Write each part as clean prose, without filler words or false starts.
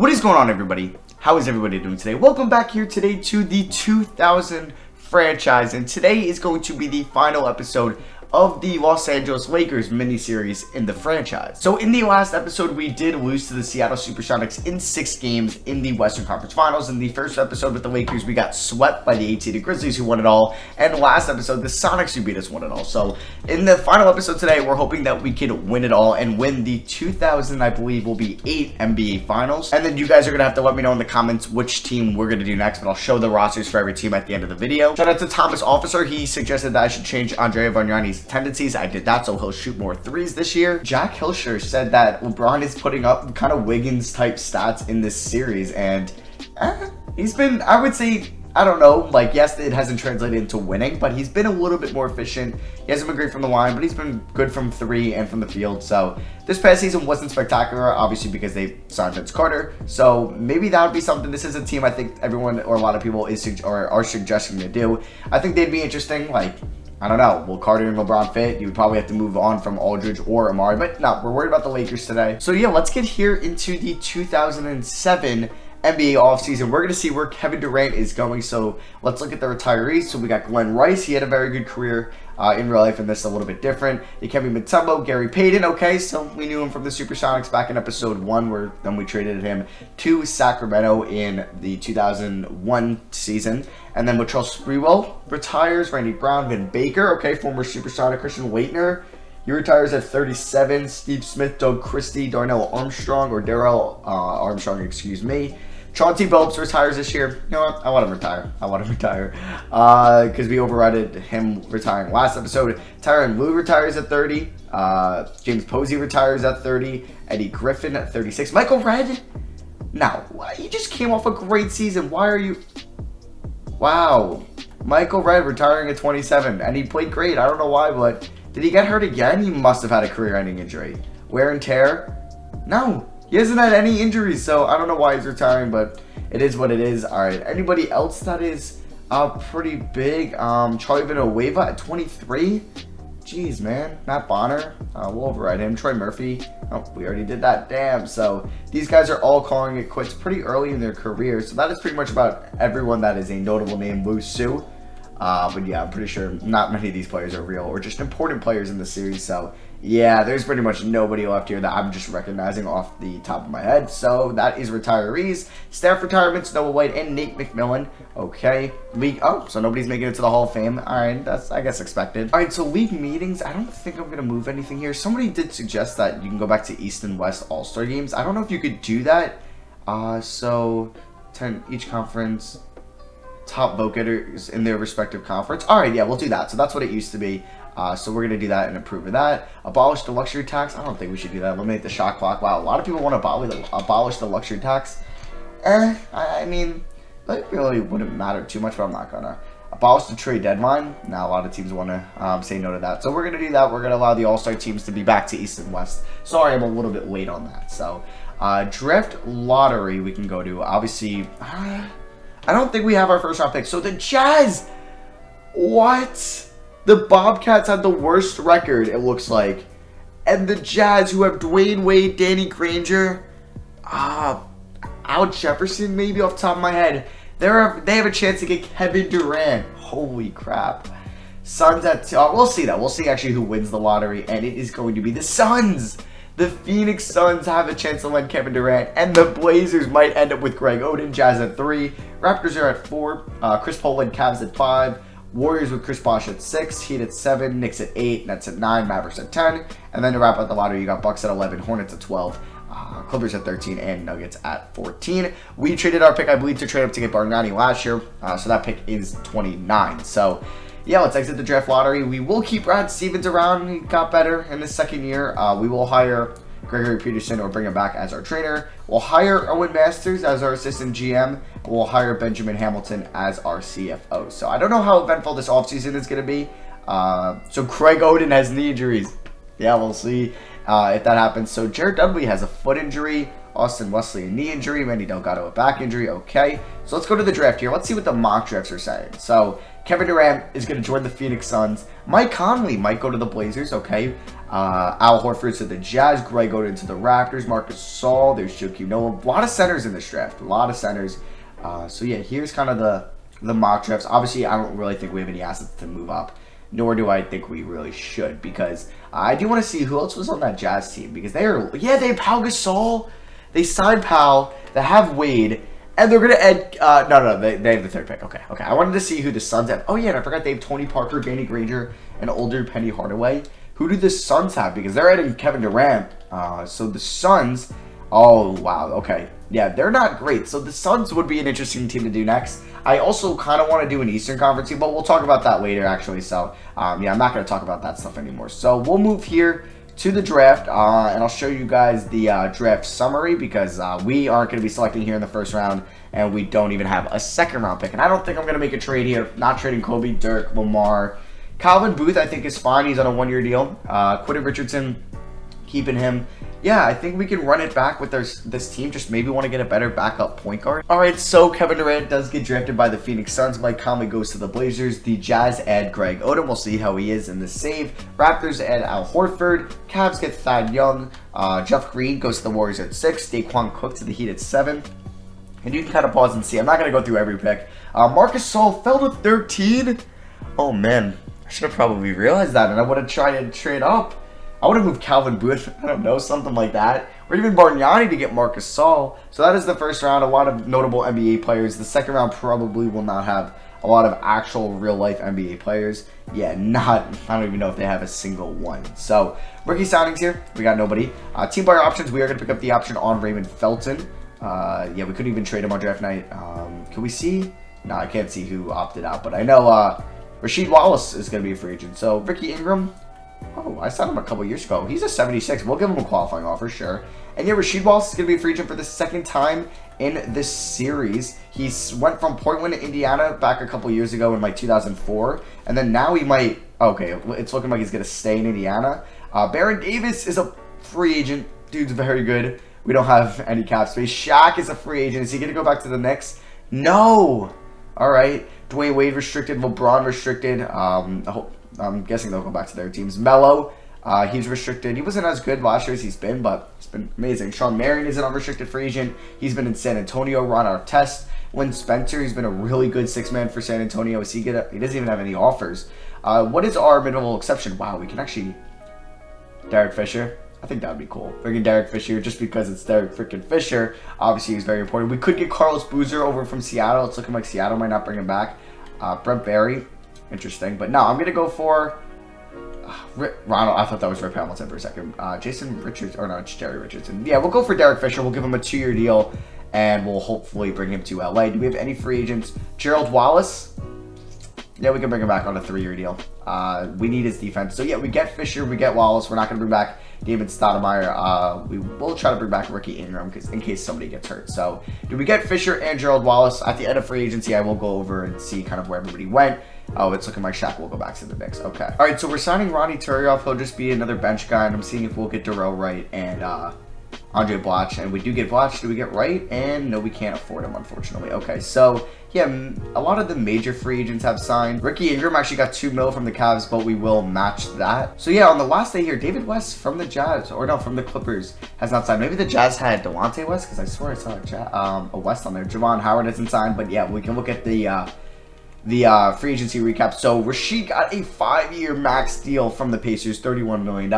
What is going on, everybody? How is everybody doing today? Welcome back here today to the 2000 franchise, and today is going to be the final episode of the Los Angeles Lakers miniseries in the franchise. So in the last episode, we did lose to the Seattle Supersonics in 6 games in the Western Conference Finals. In the first episode with the Lakers, we got swept by the 8-seeded Grizzlies, who won it all. And last episode, the Sonics, who beat us, won it all. So in the final episode today, we're hoping that we can win it all and win the 2000, I believe, will be 8 NBA Finals. And then you guys are going to have to let me know in the comments which team we're going to do next, but I'll show the rosters for every team at the end of the video. Shout out to Thomas Officer. He suggested that I should change Andrea Vagnani's tendencies. I did that, so he'll shoot more threes this year. Jack Hilscher said that LeBron is putting up kind of Wiggins type stats in this series, and he's been, I would say, I don't know, like, yes, it hasn't translated into winning, but he's been a little bit more efficient. He hasn't been great from the line, but he's been good from 3 and from the field. So this past season wasn't spectacular, obviously, because they signed Vince Carter. So maybe that would be something. This is a team I think everyone or a lot of people are suggesting to do. I think they'd be interesting. Like, I don't know, will Carter and LeBron fit? You would probably have to move on from Aldridge or Amari, but no, we're worried about the Lakers today. So yeah, let's get here into the 2007 NBA offseason. We're going to see where Kevin Durant is going, so let's look at the retirees. So we got Glenn Rice. He had a very good career in real life, and this is a little bit different. Dikembe Mutombo, Gary Payton. Okay, so we knew him from the Supersonics back in episode 1, where then we traded him to Sacramento in the 2001 season. And then Latrell Sprewell retires. Randy Brown, Vin Baker, okay, former Supersonic. Christian Laettner, he retires at 37. Steve Smith, Doug Christie, Darnell Armstrong, or Darrell Armstrong, excuse me. Chauncey Billups retires this year. You know what? I want him to retire. Because we overrided him retiring last episode. Tyronn Lue retires at 30. James Posey retires at 30. Eddie Griffin at 36. Michael Redd? Now, he just came off a great season. Why are you... Wow. Michael Redd retiring at 27. And he played great. I don't know why, but... Did he get hurt again? He must have had a career-ending injury. Wear and tear? No. He hasn't had any injuries, so I don't know why he's retiring, but it is what it is. All right. Anybody else that is pretty big? Charlie Villanueva at 23? Jeez, man. Matt Bonner. We'll override him. Troy Murphy. Oh, we already did that. Damn. So these guys are all calling it quits pretty early in their career. So that is pretty much about everyone that is a notable name. Lou Su. But yeah, I'm pretty sure not many of these players are real or just important players in the series. So yeah, there's pretty much nobody left here that I'm just recognizing off the top of my head. So that is retirees. Staff retirements, Noah White and Nate McMillan. Okay. League, oh, so nobody's making it to the Hall of Fame. All right, that's, I guess, expected. All right, so league meetings, I don't think I'm going to move anything here. Somebody did suggest that you can go back to East and West All-Star games. I don't know if you could do that. So 10 each conference. Top vote getters in their respective conference. All right, yeah, we'll do that. So that's what it used to be. So we're going to do that and approve of that. Abolish the luxury tax. I don't think we should do that. Eliminate the shot clock. Wow, a lot of people want to abolish the luxury tax. I mean, it really wouldn't matter too much, but I'm not going to. Abolish the trade deadline. Now, a lot of teams want to say no to that. So we're going to do that. We're going to allow the All-Star teams to be back to East and West. Sorry, I'm a little bit late on that. So draft lottery we can go to. Obviously... I don't think we have our first round pick. So the Jazz, what? The Bobcats had the worst record, it looks like. And the Jazz, who have Dwayne Wade, Danny Granger, Al Jefferson, maybe off the top of my head. They have a chance to get Kevin Durant. Holy crap. Suns at, we'll see that. We'll see actually who wins the lottery. And it is going to be the Suns. The Phoenix Suns have a chance to land Kevin Durant, and the Blazers might end up with Greg Oden. Jazz at 3. Raptors are at 4. Chris Paul and Cavs at 5. Warriors with Chris Bosh at 6. Heat at 7. Knicks at 8. Nets at 9. Mavericks at 10. And then to wrap up the lottery, you got Bucks at 11. Hornets at 12. Clippers at 13. And Nuggets at 14. We traded our pick, I believe, to trade up to get Bargnani last year. So that pick is 29. So... yeah, let's exit the draft lottery. We will keep Brad Stevens around. He got better in his second year. We will hire Gregory Peterson or bring him back as our trainer. We'll hire Owen Masters as our assistant GM. We'll hire Benjamin Hamilton as our CFO. So I don't know how eventful this offseason is going to be. So Craig Oden has knee injuries. Yeah, we'll see if that happens. So Jared Dudley has a foot injury. Austin Wesley, a knee injury. Randy Delgado, a back injury. Okay, so let's go to the draft here. Let's see what the mock drafts are saying. So Kevin Durant is going to join the Phoenix Suns. Mike Conley might go to the Blazers. Okay. Al Horford to the Jazz. Greg Oden to the Raptors. Marcus Gasol. There's Joakim Noah. A lot of centers in this draft. A lot of centers. So yeah, here's kind of the mock drafts. Obviously, I don't really think we have any assets to move up, nor do I think we really should, because I do want to see who else was on that Jazz team, because they have Pau Gasol. They signed Pau. They have Wade. And they're going to add... they have the third pick. Okay. I wanted to see who the Suns have. Oh, yeah, and I forgot they have Tony Parker, Danny Granger, and older Penny Hardaway. Who do the Suns have? Because they're adding Kevin Durant. So the Suns... Oh, wow. Okay. Yeah, they're not great. So the Suns would be an interesting team to do next. I also kind of want to do an Eastern Conference team, but we'll talk about that later, actually. So, yeah, I'm not going to talk about that stuff anymore. So we'll move here to the draft, and I'll show you guys the draft summary, because we aren't going to be selecting here in the first round, and we don't even have a second round pick. And I don't think I'm going to make a trade here. Not trading Kobe, Dirk, Lamar. Calvin Booth, I think, is fine. He's on a one-year deal. Quentin Richardson, keeping him. Yeah, I think we can run it back with this team. Just maybe want to get a better backup point guard. All right, so Kevin Durant does get drafted by the Phoenix Suns. Mike Conley goes to the Blazers. The Jazz add Greg Oden. We'll see how he is in the save. Raptors add Al Horford. Cavs get Thad Young. Jeff Green goes to the Warriors at 6. Daquan Cook to the Heat at 7. And you can kind of pause and see. I'm not going to go through every pick. Marcus Gasol fell to 13. Oh, man. I should have probably realized that, and I would have tried to trade up. I would have moved Calvin Booth, I don't know, something like that. Or even Bargnani to get Marcus Gasol. So that is the first round. A lot of notable NBA players. The second round probably will not have a lot of actual real-life NBA players. Yeah, I don't even know if they have a single one. So, rookie signings here. We got nobody. Team player options. We are going to pick up the option on Raymond Felton. Yeah, we couldn't even trade him on draft night. Can we see? No, I can't see who opted out. But I know Rasheed Wallace is going to be a free agent. So, Ricky Ingram. Oh, I signed him a couple years ago. He's a 76. We'll give him a qualifying offer, sure. And yeah, Rasheed Wallace is going to be a free agent for the second time in this series. He went from Portland to Indiana back a couple years ago in like 2004. And then now he might... Okay, it's looking like he's going to stay in Indiana. Baron Davis is a free agent. Dude's very good. We don't have any cap space. Shaq is a free agent. Is he going to go back to the Knicks? No! All right. Dwayne Wade restricted. LeBron restricted. I'm guessing they'll go back to their teams. Melo, he's restricted. He wasn't as good last year as he's been, but he's been amazing. Sean Marion is an unrestricted free agent. He's been in San Antonio. Ron Artest. Win Spencer, he's been a really good six-man for San Antonio. He doesn't even have any offers. What is our minimal exception? Wow, we can actually... Derek Fisher. I think that would be cool. Freaking Derek Fisher, just because it's Derek freaking Fisher. Obviously, he's very important. We could get Carlos Boozer over from Seattle. It's looking like Seattle might not bring him back. Brent Barry. Interesting. But no, I'm going to go for Ronald. I thought that was Rip Hamilton for a second. Jason Richards. Or no, it's Jerry Richardson. Yeah, we'll go for Derek Fisher. We'll give him a 2-year deal. And we'll hopefully bring him to LA. Do we have any free agents? Gerald Wallace. Yeah, we can bring him back on a 3-year deal. We need his defense. So yeah, we get Fisher. We get Wallace. We're not going to bring back David Stoudemire. We will try to bring back Ricky Ingram in case somebody gets hurt. So do we get Fisher and Gerald Wallace? At the end of free agency, I will go over and see kind of where everybody went. Oh, it's looking like Shaq will go back to the Knicks. Okay. All right, so we're signing Ronnie Turioff. He'll just be another bench guy, and I'm seeing if we'll get Darrell Wright and Andre Blatch. And we do get Blatch. Do we get Wright? And no, we can't afford him, unfortunately. Okay, so yeah, a lot of the major free agents have signed. Ricky Ingram actually got $2 million from the Cavs, but we will match that. So yeah, on the last day here, David West from the Jazz, or no, from the Clippers, has not signed. Maybe the Jazz had Delonte West, because I swear I saw a West on there. Javon Howard hasn't signed, but yeah, we can look at the free agency recap. So Rasheed got a 5-year max deal from the Pacers, $31 million.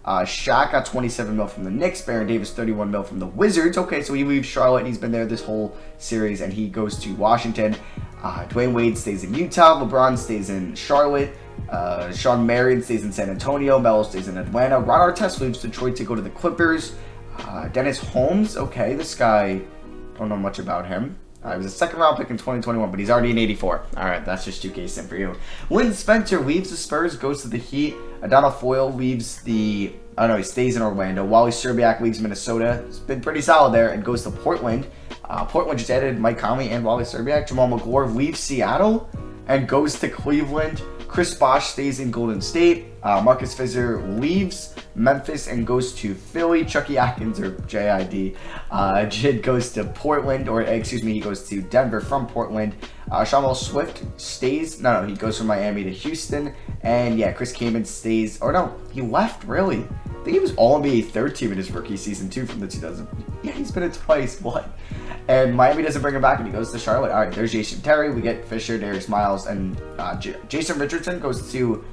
Shaq got $27 million from the Knicks. Baron Davis, $31 million from the Wizards. Okay, so he leaves Charlotte, and he's been there this whole series, and he goes to Washington. Dwayne Wade stays in Utah. LeBron stays in Charlotte. Sean Marion stays in San Antonio. Melo stays in Atlanta. Ron Artest leaves Detroit to go to the Clippers. Dennis Holmes. Okay, this guy, don't know much about him. He was a second-round pick in 2021, but he's already an 84. All right, that's just 2K sim for you. Win Spencer leaves the Spurs, goes to the Heat. Adana Foyle leaves the... Oh, no, he stays in Orlando. Wally Szczerbiak leaves Minnesota. It's been pretty solid there and goes to Portland. Portland just added Mike Conley and Wally Szczerbiak. Jamal McGlure leaves Seattle and goes to Cleveland. Chris Bosh stays in Golden State. Marcus Fizer leaves Memphis and goes to Philly. Chucky Atkins, or JID, Jid goes to Portland, or excuse me, he goes to Denver from Portland. Shamwell Swift stays. No, he goes from Miami to Houston. And yeah, Chris Kaman stays. Or no, he left, really. I think he was All-NBA third team in his rookie season, too, from the 2000. Yeah, he's been it twice. What? And Miami doesn't bring him back, and he goes to Charlotte. All right, there's Jason Terry. We get Fisher, Darius Miles, and Jason Richardson goes to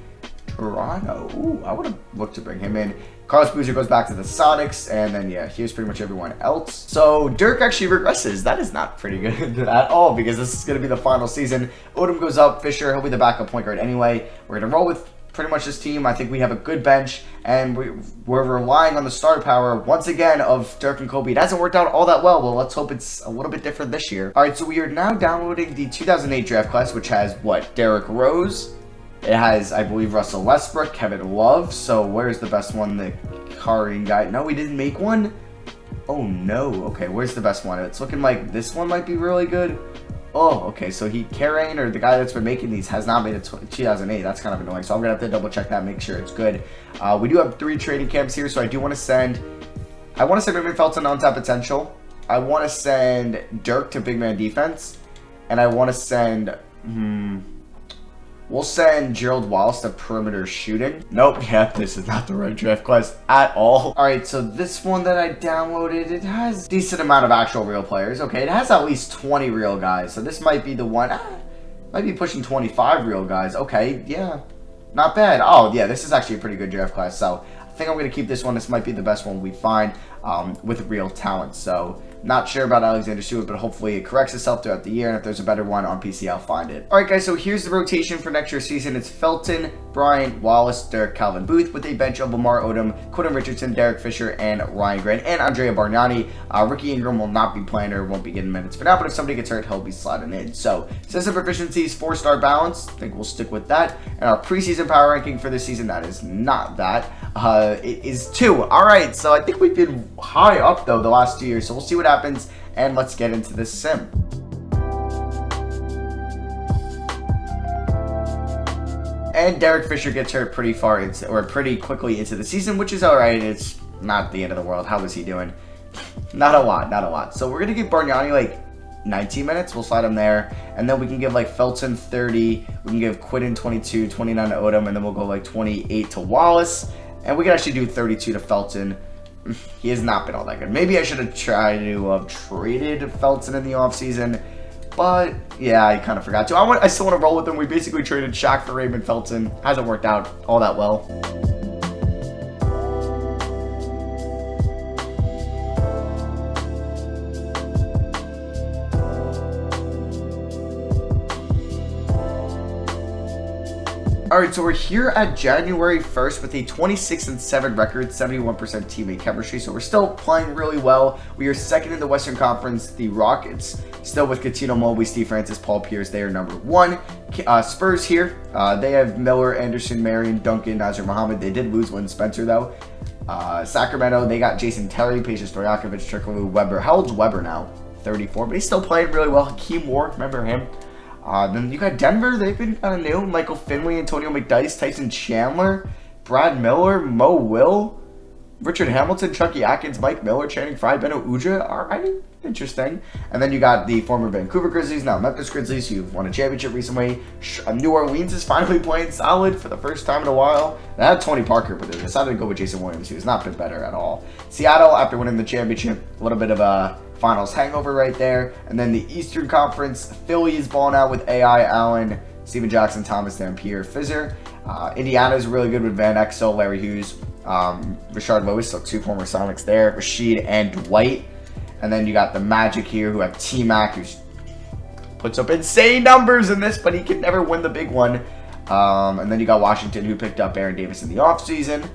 Toronto. Ooh, I would have looked to bring him in. Carlos Boozer goes back to the Sonics, and then, yeah, here's pretty much everyone else. So, Dirk actually regresses. That is not pretty good at all, because this is going to be the final season. Odom goes up. Fisher, he'll be the backup point guard anyway. We're going to roll with pretty much this team. I think we have a good bench, and we're relying on the star power once again of Dirk and Kobe. It hasn't worked out all that well. Well, let's hope it's a little bit different this year. All right, so we are now downloading the 2008 draft class, which has what? Derrick Rose. It has, I believe, Russell Westbrook, Kevin Love. So where's the best one? The Karian guy. No, we didn't make one. Oh no. Okay, where's the best one? It's looking like this one might be really good. Oh, okay, so Karain, or the guy that's been making these, has not made it 2008. That's kind of annoying, so I'm going to have to double check that, make sure it's good. We do have 3 trading camps here, so I do want to send... I want to send Raymond Felton on top potential. I want to send Dirk to big man defense. And I want to send... We'll send Gerald Wallace to perimeter shooting. Nope, yeah, this is not the right draft class at all. Alright, so this one that I downloaded, it has a decent amount of actual real players. Okay, it has at least 20 real guys, so this might be the one. Might be pushing 25 real guys. Okay, yeah, not bad. Oh, yeah, this is actually a pretty good draft class, so I think I'm going to keep this one. This might be the best one we find with real talent, so... Not sure about Alexander Stewart, but hopefully it corrects itself throughout the year, and if there's a better one on PC, I'll find it. Alright guys, so here's the rotation for next year's season. It's Felton, Bryant, Wallace, Dirk, Calvin Booth, with a bench of Lamar Odom, Quentin Richardson, Derek Fisher, and Ryan Grant, and Andrea Bargnani. Ricky Ingram will not be playing or won't be getting minutes for now, but if somebody gets hurt, he'll be slotting in. So, system proficiencies, 4-star balance. I think we'll stick with that. And our preseason power ranking for this season, that is not that. It is 2. Alright, so I think we've been high up, though, the last 2 years, so we'll see what happens. And let's get into this sim. And Derek Fisher gets hurt pretty quickly into the season, which is alright. It's not the end of the world. How is he doing? Not a lot. So we're going to give Bargnani like 19 minutes. We'll slide him there. And then we can give like Felton 30. We can give Quinton 22, 29 to Odom. And then we'll go like 28 to Wallace. And we can actually do 32 to Felton. He has not been all that good. Maybe I should have tried to have traded Felton in the offseason. But, yeah, I kind of forgot to. I still want to roll with him. We basically traded Shaq for Raymond Felton. Hasn't worked out all that well. Alright, so we're here at January 1st with a 26-7 record, 71% teammate chemistry, so we're still playing really well. We are second in the Western Conference. The Rockets, still with Coutinho, Mobley, Steve Francis, Paul Pierce, they are number 1. Spurs here, they have Miller, Anderson, Marion, Duncan, Nazir Muhammad. They did lose Lynn Spencer, though. Sacramento, they got Jason Terry, Patience Stojakovic, Trickaloo, Weber. How old's Weber now? 34, but he's still playing really well. Hakeem Ward, remember him? Then you got Denver, they've been kind of new. Michael Finley, Antonio McDyess, Tyson Chandler, Brad Miller, Mo Will, Richard Hamilton, Chucky Atkins, Mike Miller, Channing Frye, Beno Udrih. Alright, interesting. And then you got the former Vancouver Grizzlies, now Memphis Grizzlies, who've won a championship recently. New Orleans is finally playing solid for the first time in a while. They had Tony Parker, but they decided to go with Jason Williams, who has not been better at all. Seattle, after winning the championship, a little bit of a finals hangover right there. And then the Eastern Conference, Philly is balling out with AI Allen, Steven Jackson, Thomas Dampier, Fizzer. Indiana is really good with Van Exel, Larry Hughes, Rashard Lewis, so 2 former Sonics there, Rashid and Dwight. And then you got the Magic here, who have T-Mac, who puts up insane numbers in this, but he can never win the big one. And then you got Washington, who picked up Aaron Davis in the offseason.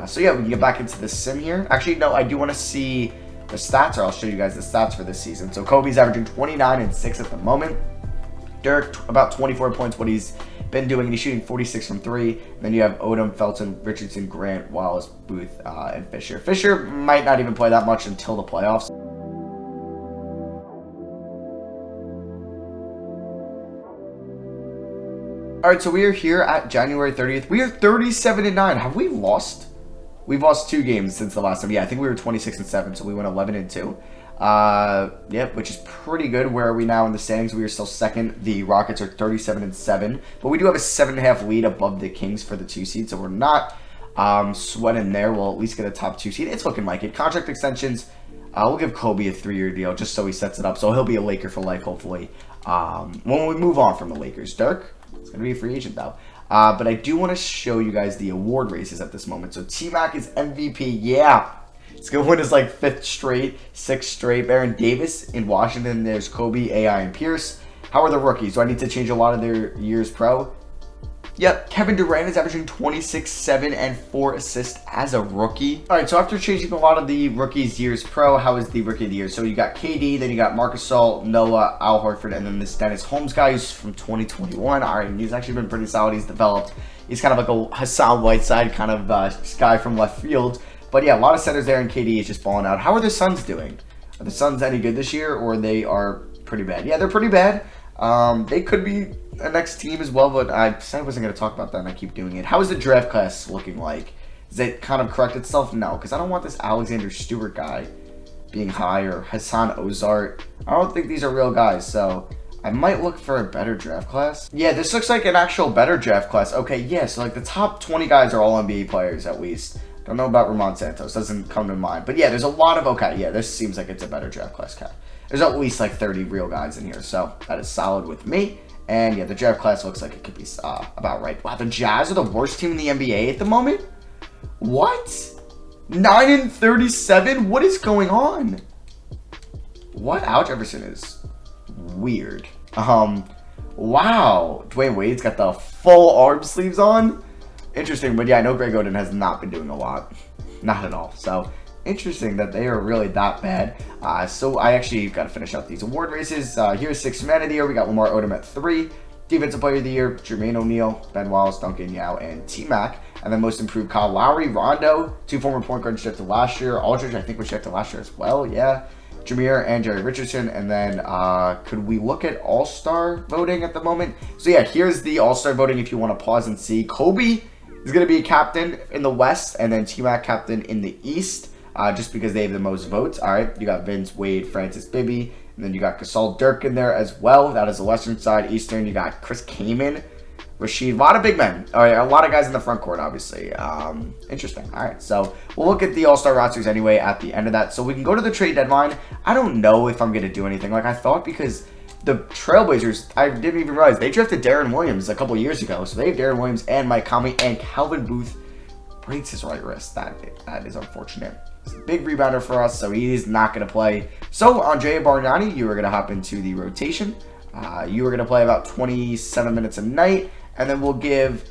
So yeah, we can get back into the sim here. Actually, no, I do want to see the stats, or I'll show you guys the stats for this season. So Kobe's averaging 29 and 6 at the moment. Dirk, about 24 points, what he's been doing, and he's shooting 46 from 3. And then you have Odom, Felton, Richardson, Grant, Wallace, Booth, and Fisher. Fisher might not even play that much until the playoffs. All right, so we are here at January 30th. We are 37-9. Have we lost? We've lost 2 games since the last time. Yeah, I think we were 26-7, so we went 11-2. Yep, which is pretty good. Where are we now in the standings? We are still second. The Rockets are 37-7, but we do have a 7.5 lead above the Kings for the 2 seed, so we're not sweating there. We'll at least get a top 2 seed. It's looking like it. Contract extensions. We'll give Kobe a 3-year deal just so he sets it up. So he'll be a Laker for life, hopefully. When we move on from the Lakers. Dirk, it's going to be a free agent, though. But I do want to show you guys the award races at this moment. So T-Mac is MVP. Yeah. It's going to win his, like, 5th straight, 6th straight. Baron Davis in Washington. There's Kobe, AI, and Pierce. How are the rookies? Do I need to change a lot of their years pro? Yep, Kevin Durant is averaging 26, 7, and 4 assists as a rookie. All right, so after changing a lot of the rookies' years pro, how is the rookie of the year? So you got KD, then you got Marc Gasol, Noah, Al Horford, and then this Dennis Holmes guy who's from 2021. All right, and he's actually been pretty solid. He's developed. He's kind of like a Hassan Whiteside kind of guy from left field. But yeah, a lot of centers there, and KD is just balling out. How are the Suns doing? Are the Suns any good this year, or they are pretty bad? Yeah, they're pretty bad. They could be a next team as well, but I said I wasn't going to talk about that, and I keep doing it. How is the draft class looking like? Does it kind of correct itself? No, because I don't want this Alexander Stewart guy being high, or Hassan Ozart. I don't think these are real guys, so I might look for a better draft class. Yeah, this looks like an actual better draft class. Okay, yeah, so like the top 20 guys are all NBA players at least. Don't know about Ramon Santos, doesn't come to mind. But yeah, there's a lot of, okay, yeah, this seems like it's a better draft class cap. There's at least like 30 real guys in here, so that is solid with me. And yeah, the draft class looks like it could be about right. Wow, the Jazz are the worst team in the NBA at the moment? What? 9-37? What is going on? What? Al Jefferson is weird. Wow. Dwayne Wade's got the full arm sleeves on. Interesting, but yeah, I know Greg Oden has not been doing a lot. Not at all. So interesting that they are really that bad. So I actually got to finish out these award races. Here's 6th Man of the Year. We got Lamar Odom at 3. Defensive Player of the Year, Jermaine O'Neal, Ben Wallace, Duncan Yao, and T-Mac. And then Most Improved, Kyle Lowry, Rondo, 2 former point guards drafted last year. Aldridge, I think, was drafted last year as well. Yeah. Jameer and Jerry Richardson. And then could we look at All-Star voting at the moment? So yeah, here's the All-Star voting if you want to pause and see. Kobe is going to be captain in the West, and then T-Mac captain in the East. Just because they have the most votes. All right, you got Vince, Wade, Francis, Bibby, and then you got Gasol, Dirk in there as well. That is the Western side. Eastern, you got Chris Kaman, Rasheed, a lot of big men. All right, a lot of guys in the front court, obviously. Interesting. All right, so we'll look at the All-Star rosters anyway at the end of that. So we can go to the trade deadline. I don't know if I'm going to do anything like I thought, because the Trailblazers, I didn't even realize, they drafted Darren Williams a couple years ago. So they have Darren Williams and Mike Conley, and Calvin Booth breaks his right wrist. That is unfortunate. Big rebounder for us, so he's not going to play. So, Andrea Bargnani, you are going to hop into the rotation. You are going to play about 27 minutes a night, and then we'll give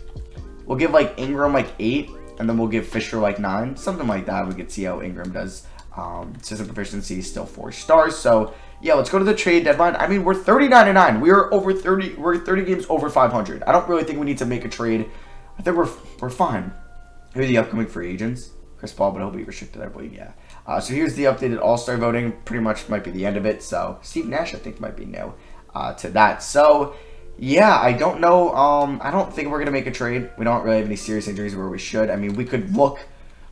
like Ingram like 8, and then we'll give Fisher like 9, something like that. We could see how Ingram does. System proficiency is still 4 stars. So, yeah, let's go to the trade deadline. I mean, we're 39-9. We are over 30. We're 30 games over 500. I don't really think we need to make a trade. I think we're fine. Here are the upcoming free agents. Chris Paul, but he'll be restricted, I believe, yeah. So here's the updated All-Star voting. Pretty much might be the end of it. So Steve Nash, I think, might be new to that. So, yeah, I don't know. I don't think we're going to make a trade. We don't really have any serious injuries where we should. I mean, we could look,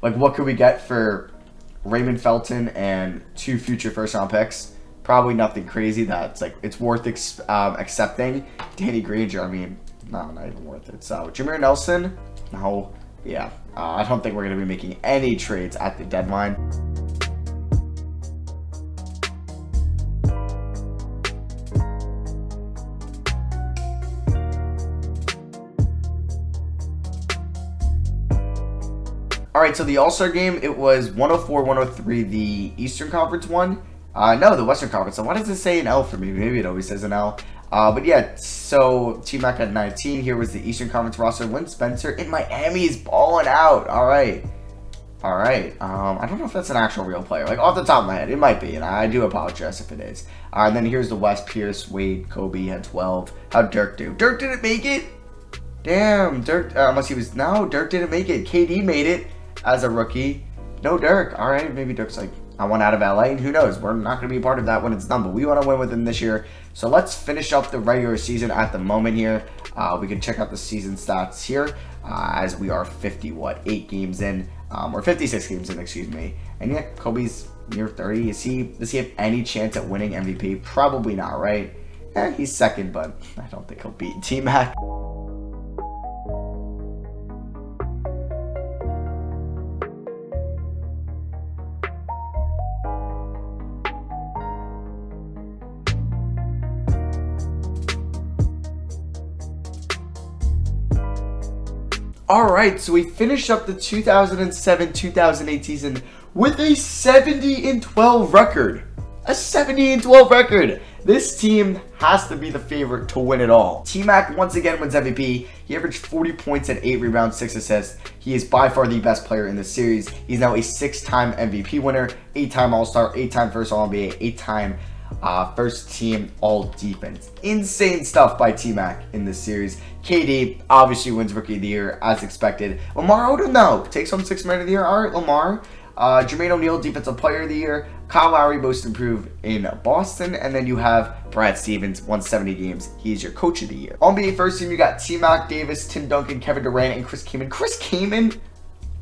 like, what could we get for Raymond Felton and 2 future first-round picks? Probably nothing crazy that's, like, it's worth accepting. Danny Granger, I mean, no, not even worth it. So, Jameer Nelson, no. Yeah, I don't think we're going to be making any trades at the deadline. All right, so the All-Star game, it was 104-103, the Eastern Conference won. No, the Western Conference. So why does it say an L for me? Maybe it always says an L. But yeah, so T-Mac at 19. Here was the Eastern Conference roster. Lynn Spencer in Miami is balling out. All right. I don't know if that's an actual real player. Like, off the top of my head, it might be, and I do apologize if it is. And then here's the West. Pierce, Wade, Kobe had 12. How'd Dirk do? Dirk didn't make it? Damn, Dirk, unless he was, no, Dirk didn't make it. KD made it as a rookie. No Dirk. All right, maybe Dirk's like I want out of LA, and who knows? We're not going to be a part of that when it's done, but we want to win with them this year. So let's finish up the regular season at the moment here. We can check out the season stats here as we are 8 games in, or 56 games in, excuse me. And yeah, Kobe's near 30. Does he have any chance at winning MVP? Probably not, right? He's second, but I don't think he'll beat T-Mac. Alright, so we finished up the 2007-2008 season with a 70-12 record. A 70-12 record. This team has to be the favorite to win it all. T-Mac once again wins MVP. He averaged 40 points and 8 rebounds, 6 assists. He is by far the best player in the series. He's now a 6-time MVP winner, 8-time All-Star, 8-time First All-NBA, 8-time first team all-defense. Insane stuff by T-Mac in this series. KD obviously wins Rookie of the Year as expected. Lamar Odom though takes home 6th Man of the Year. All right, Lamar. Jermaine O'Neal, Defensive Player of the Year. Kyle Lowry, Most Improved in Boston. And then you have Brad Stevens, 170 games. He's your Coach of the Year. NBA First Team, you got T-Mac, Davis, Tim Duncan, Kevin Durant, and Chris Kaman. Chris Kaman?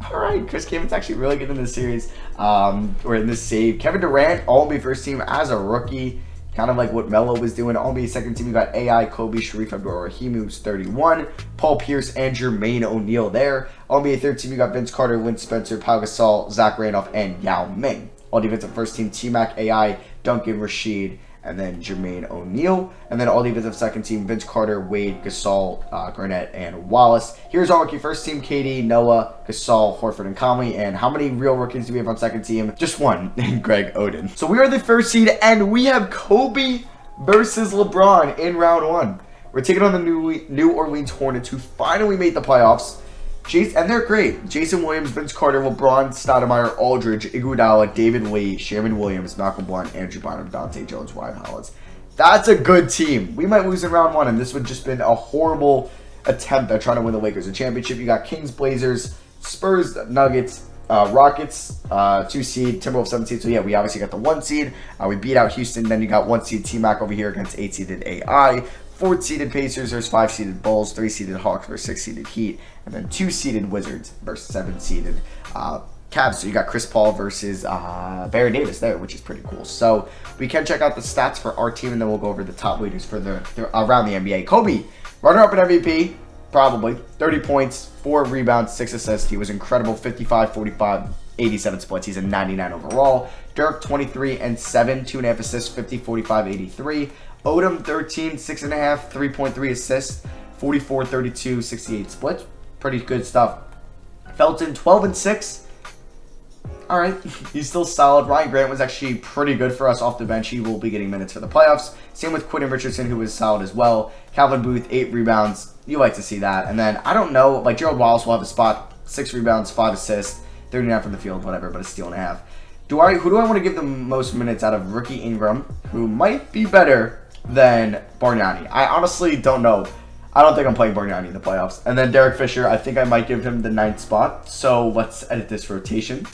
Alright, Chris Kaman's actually really good in this series, or in this save. Kevin Durant, All-NBA First Team as a rookie. Kind of like what Melo was doing. All-NBA Second Team, you got AI, Kobe, Sharif Abdul-Rahim, who's 31. Paul Pierce and Jermaine O'Neal there. All-NBA Third Team, you got Vince Carter, Win Spencer, Pau Gasol, Zach Randolph, and Yao Ming. All-Defensive First Team, T-Mac, AI, Duncan, Rashid, and then Jermaine O'Neal. And then All-Defensive Second Team, Vince Carter, Wade, Gasol, Garnett, and Wallace. Here's All-Rookie First Team, KD, Noah, Gasol, Horford, and Conley. And how many real rookies do we have on Second Team? Just one, Greg Oden. So we are the first seed, and we have Kobe versus LeBron in round 1. We're taking on the New Orleans Hornets, who finally made the playoffs. And they're great. Jason Williams, Vince Carter, LeBron, Stoudemire, Aldridge, Iguodala, David Lee, Sherman Williams, Malcolm Blount, Andrew Bynum, Dante Jones, Ryan Hollins. That's a good team. We might lose in round 1, and this would just been a horrible attempt at trying to win the Lakers a championship. You got Kings, Blazers, Spurs, Nuggets, Rockets, 2 seed, Timberwolves 7 seed. So yeah, we obviously got the 1 seed. We beat out Houston. Then you got 1 seed T-Mac over here against 8 seeded AI. 4 seeded Pacers versus 5 seeded Bulls, 3 seeded Hawks versus 6 seeded Heat, and then 2 seeded Wizards versus 7 seeded Cavs. So you got Chris Paul versus Barry Davis there, which is pretty cool. So we can check out the stats for our team, and then we'll go over the top leaders for the around the NBA. Kobe, runner-up in MVP, probably 30 points, 4 rebounds, 6 assists. He was incredible. 55, 45, 87 splits. He's a 99 overall. Dirk 23 and 7, 2.5 assists, 50, 45, 83. Odom 13, 6.5, 3.3 assists, 44, 32, 68 splits. Pretty good stuff. Felton 12 and 6. All right, he's still solid. Ryan Grant was actually pretty good for us off the bench. He will be getting minutes for the playoffs. Same with Quentin Richardson, who was solid as well. Calvin Booth 8 rebounds. You like to see that. And then I don't know, like Gerald Wallace will have a spot. 6 rebounds, 5 assists, 39 from the field, whatever, but a steal and a half. Who do I want to give the most minutes out of Rookie Ingram, who might be better than Bargnani? I honestly don't know. I don't think I'm playing Bargnani in the playoffs. And then Derek Fisher, I think I might give him the 9th spot. So let's edit this rotation.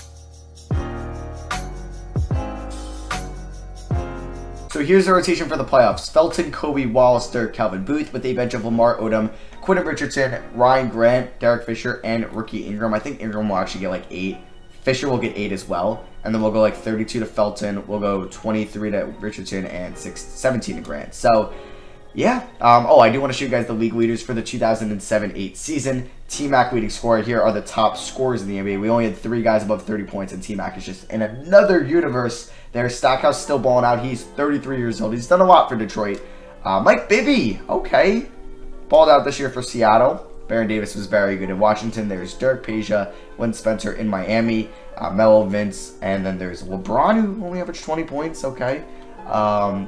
So here's the rotation for the playoffs. Felton, Kobe, Wallace, Dirk, Calvin Booth, with a bench of Lamar Odom, Quentin Richardson, Ryan Grant, Derek Fisher, and Rookie Ingram. I think Ingram will actually get like 8. Fisher will get 8 as well. And then we'll go like 32 to Felton. We'll go 23 to Richardson and 17 to Grant. So, yeah. I do want to show you guys the league leaders for the 2007-8 season. T-Mac leading scorer. Here are the top scorers in the NBA. We only had 3 guys above 30 points, and T-Mac is just in another universe. There's Stackhouse still balling out. He's 33 years old. He's done a lot for Detroit. Mike Bibby, okay. Balled out this year for Seattle. Baron Davis was very good in Washington. There's Dirk, Peja, Win Spencer in Miami, Melo, Vince, and then there's LeBron, who only averaged 20 points, okay.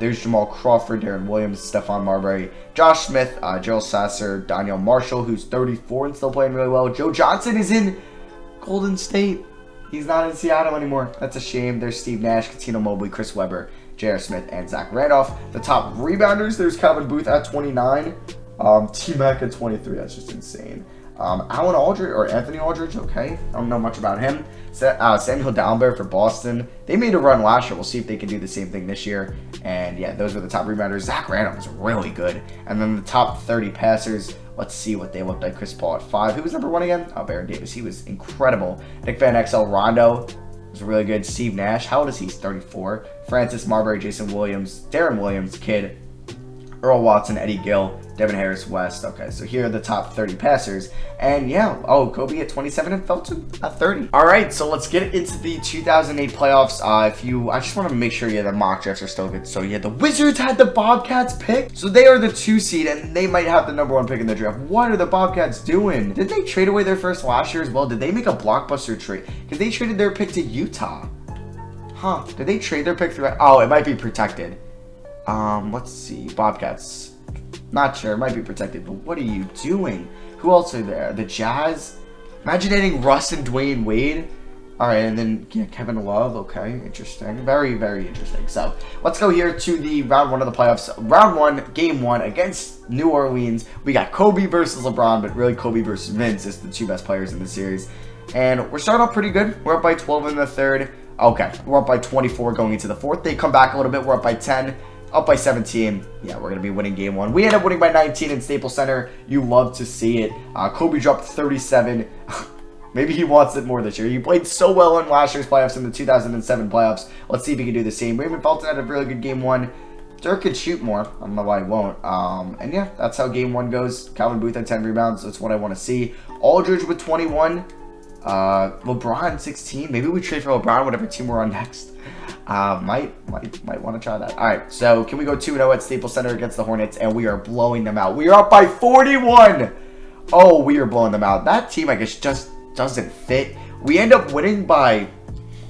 There's Jamal Crawford, Darren Williams, Stephon Marbury, Josh Smith, Gerald Sasser, Daniel Marshall, who's 34 and still playing really well. Joe Johnson is in Golden State. He's not in Seattle anymore. That's a shame. There's Steve Nash, Katino Mobley, Chris Webber, J.R. Smith, and Zach Randolph. The top rebounders, there's Calvin Booth at 29. T-Mac at 23. That's just insane. Alan Aldridge, or Anthony Aldridge, okay. I don't know much about him. Samuel Dalembert for Boston. They made a run last year. We'll see if they can do the same thing this year. And yeah, those were the top rebounders. Zach Randolph was really good. And then the top 30 passers. Let's see what they looked like. Chris Paul at 5. Who was number 1 again? Oh, Baron Davis. He was incredible. Nick Van Exel, Rondo was really good. Steve Nash. How old is he? He's 34. Francis Marbury, Jason Williams, Darren Williams, Kidd, Earl Watson, Eddie Gill, Devin Harris, West. Okay, so here are the top 30 passers. And yeah, Kobe at 27 and Felton at 30. All right, so let's get into the 2008 playoffs. I just want to make sure the mock drafts are still good. So yeah, the Wizards had the Bobcats pick. So they are the 2 seed and they might have the number 1 pick in the draft. What are the Bobcats doing? Did they trade away their first last year as well? Did they make a blockbuster trade? Because they traded their pick to Utah. Huh, did they trade their pick through? Oh, it might be protected. Let's see. Bobcats. Not sure. It might be protected, but what are you doing? Who else are there? The Jazz? Imagine adding Russ and Dwayne Wade. Alright, and then yeah, Kevin Love. Okay, interesting. Very, very interesting. So, let's go here to the round 1 of the playoffs. Round 1, game 1 against New Orleans. We got Kobe versus LeBron, but really Kobe versus Vince is the 2 best players in the series. And we're starting off pretty good. We're up by 12 in the 3rd. Okay, we're up by 24 going into the 4th. They come back a little bit. We're up by 10. Up by 17. Yeah, we're going to be winning game 1. We end up winning by 19 in Staples Center. You love to see it. Kobe dropped 37. Maybe he wants it more this year. He played so well in last year's playoffs, in the 2007 playoffs. Let's see if he can do the same. Raymond Felton had a really good game 1. Dirk could shoot more. I don't know why he won't. And yeah, that's how game 1 goes. Calvin Booth had 10 rebounds. That's what I want to see. Aldridge with 21. LeBron 16. Maybe we trade for LeBron, whatever team we're on next. Might want to try that. All right, so can we go 2-0 at Staples Center against the Hornets, and we are blowing them out. We are up by 41. Oh, we are blowing them out. That team, I guess, just doesn't fit. We end up winning by,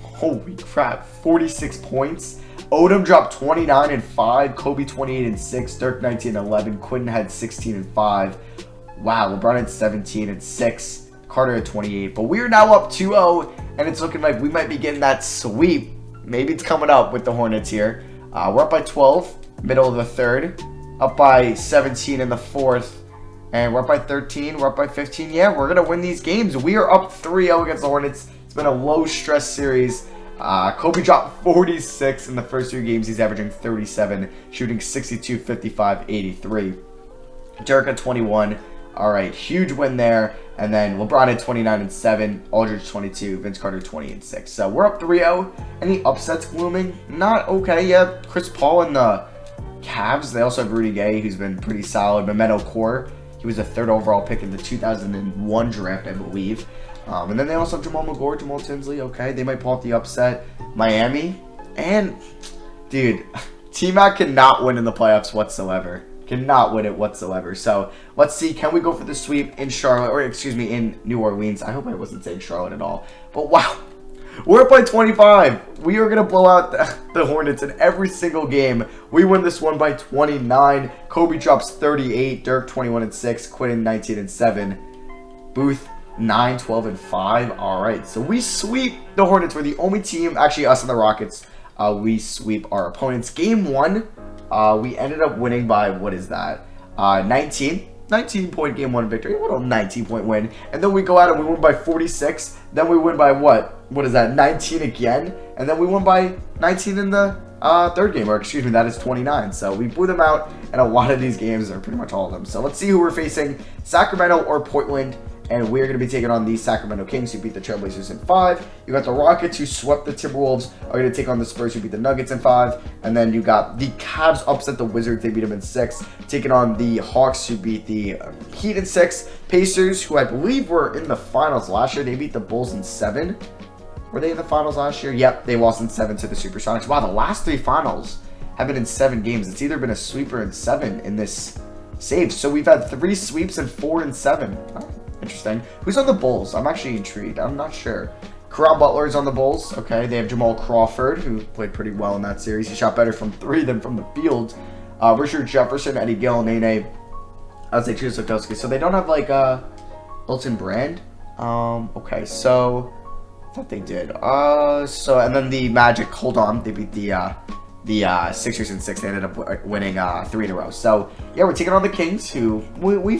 holy crap, 46 points. Odom dropped 29 and 5. Kobe 28 and 6. Dirk 19 and 11. Quinn had 16 and 5. Wow, LeBron had 17 and 6. Carter at 28. But we are now up 2-0, and it's looking like we might be getting that sweep. Maybe it's coming up with the Hornets here. We're up by 12, middle of the 3rd. Up by 17 in the 4th. And we're up by 13. We're up by 15. Yeah, we're going to win these games. We are up 3-0 against the Hornets. It's been a low-stress series. Kobe dropped 46 in the first 2 games. He's averaging 37, shooting 62, 55, 83. Dirk at 21. All right, huge win there. And then LeBron at 29 and 7, Aldridge 22, Vince Carter 20 and 6. So we're up 3-0. Any upsets glooming? Not okay. Yeah, Chris Paul and the Cavs. They also have Rudy Gay, who's been pretty solid. Memento Core. He was a 3rd overall pick in the 2001 draft, I believe. And then they also have Jamal McGore, Jamal Tinsley. Okay, they might pull off the upset. Miami. And, dude, T-Mac cannot win in the playoffs whatsoever. Cannot win it whatsoever. So let's see. Can we go for the sweep in Charlotte, or excuse me, in New Orleans? I hope I wasn't saying Charlotte at all. But wow, we're up by 25. We are gonna blow out the Hornets in every single game. We win this one by 29. Kobe drops 38. Dirk 21 and 6. Quinn 19 and 7. Booth 9, 12 and 5. All right, so we sweep the Hornets. We're the only team, actually us and the Rockets. We sweep our opponents. Game 1. We ended up winning by, what is that? 19-point game 1 victory. What a 19-point win. And then we go out and we win by 46. Then we win by what? What is that? 19 again. And then we won by 19 in the 3rd game. Or excuse me, that is 29. So we blew them out in a lot of these games, or pretty much all of them. So let's see who we're facing. Sacramento or Portland. And we're going to be taking on the Sacramento Kings, who beat the Trailblazers in 5. You got the Rockets, who swept the Timberwolves, are going to take on the Spurs, who beat the Nuggets in 5. And then you got the Cavs upset the Wizards. They beat them in 6. Taking on the Hawks, who beat the Heat in 6. Pacers, who I believe were in the finals last year. They beat the Bulls in 7. Were they in the finals last year? Yep, they lost in 7 to the Supersonics. Wow, the last 3 finals have been in 7 games. It's either been a sweep or in 7 in this save. So we've had 3 sweeps and 4 and 7. Oh. Interesting. Who's on the Bulls? I'm actually intrigued. I'm not sure. Caron Butler is on the Bulls. Okay, they have Jamal Crawford, who played pretty well in that series. He shot better from 3 than from the field. Richard Jefferson, Eddie Gill, Nene, Isaiah Chuzikowski. So they don't have like Elton Brand. Okay, so I thought they did. And then the Magic. Hold on, they beat the the Sixers in 6. They ended up winning 3 in a row. So yeah, we're taking on the Kings, who we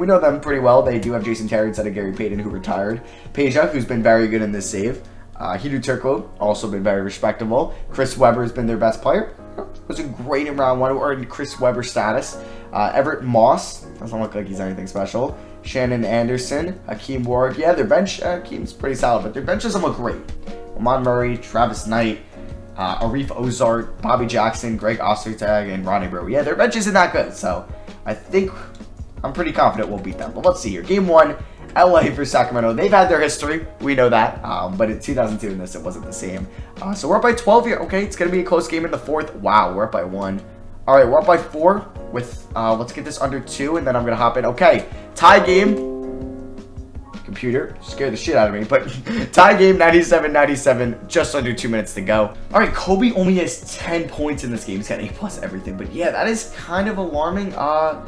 know them pretty well. They do have Jason Terry instead of Gary Payton, who retired. Peja, who's been very good in this save. Hidu Turkoglu, also been very respectable. Chris Webber has been their best player. Wasn't great in round 1 or in Chris Webber status. Everett Moss doesn't look like he's anything special. Shannon Anderson, Hakeem Warwick. Yeah, their bench, Hakeem's pretty solid, but their bench doesn't look great. Amon Murray, Travis Knight, Arif Ozart, Bobby Jackson, Greg Ostertag, and Ronnie Brewer. Yeah, their bench isn't that good, so I think I'm pretty confident we'll beat them. But let's see here. Game 1, LA versus Sacramento. They've had their history. We know that. But in 2002 in this, it wasn't the same. So we're up by 12 here. Okay, it's going to be a close game in the 4th. Wow, we're up by 1. All right, we're up by 4 with, let's get this under 2, and then I'm going to hop in. Okay, tie game. Computer scared the shit out of me, but tie game 97-97, just under 2 minutes to go. All right, Kobe only has 10 points in this game. He's got A+ everything, but yeah, that is kind of alarming. I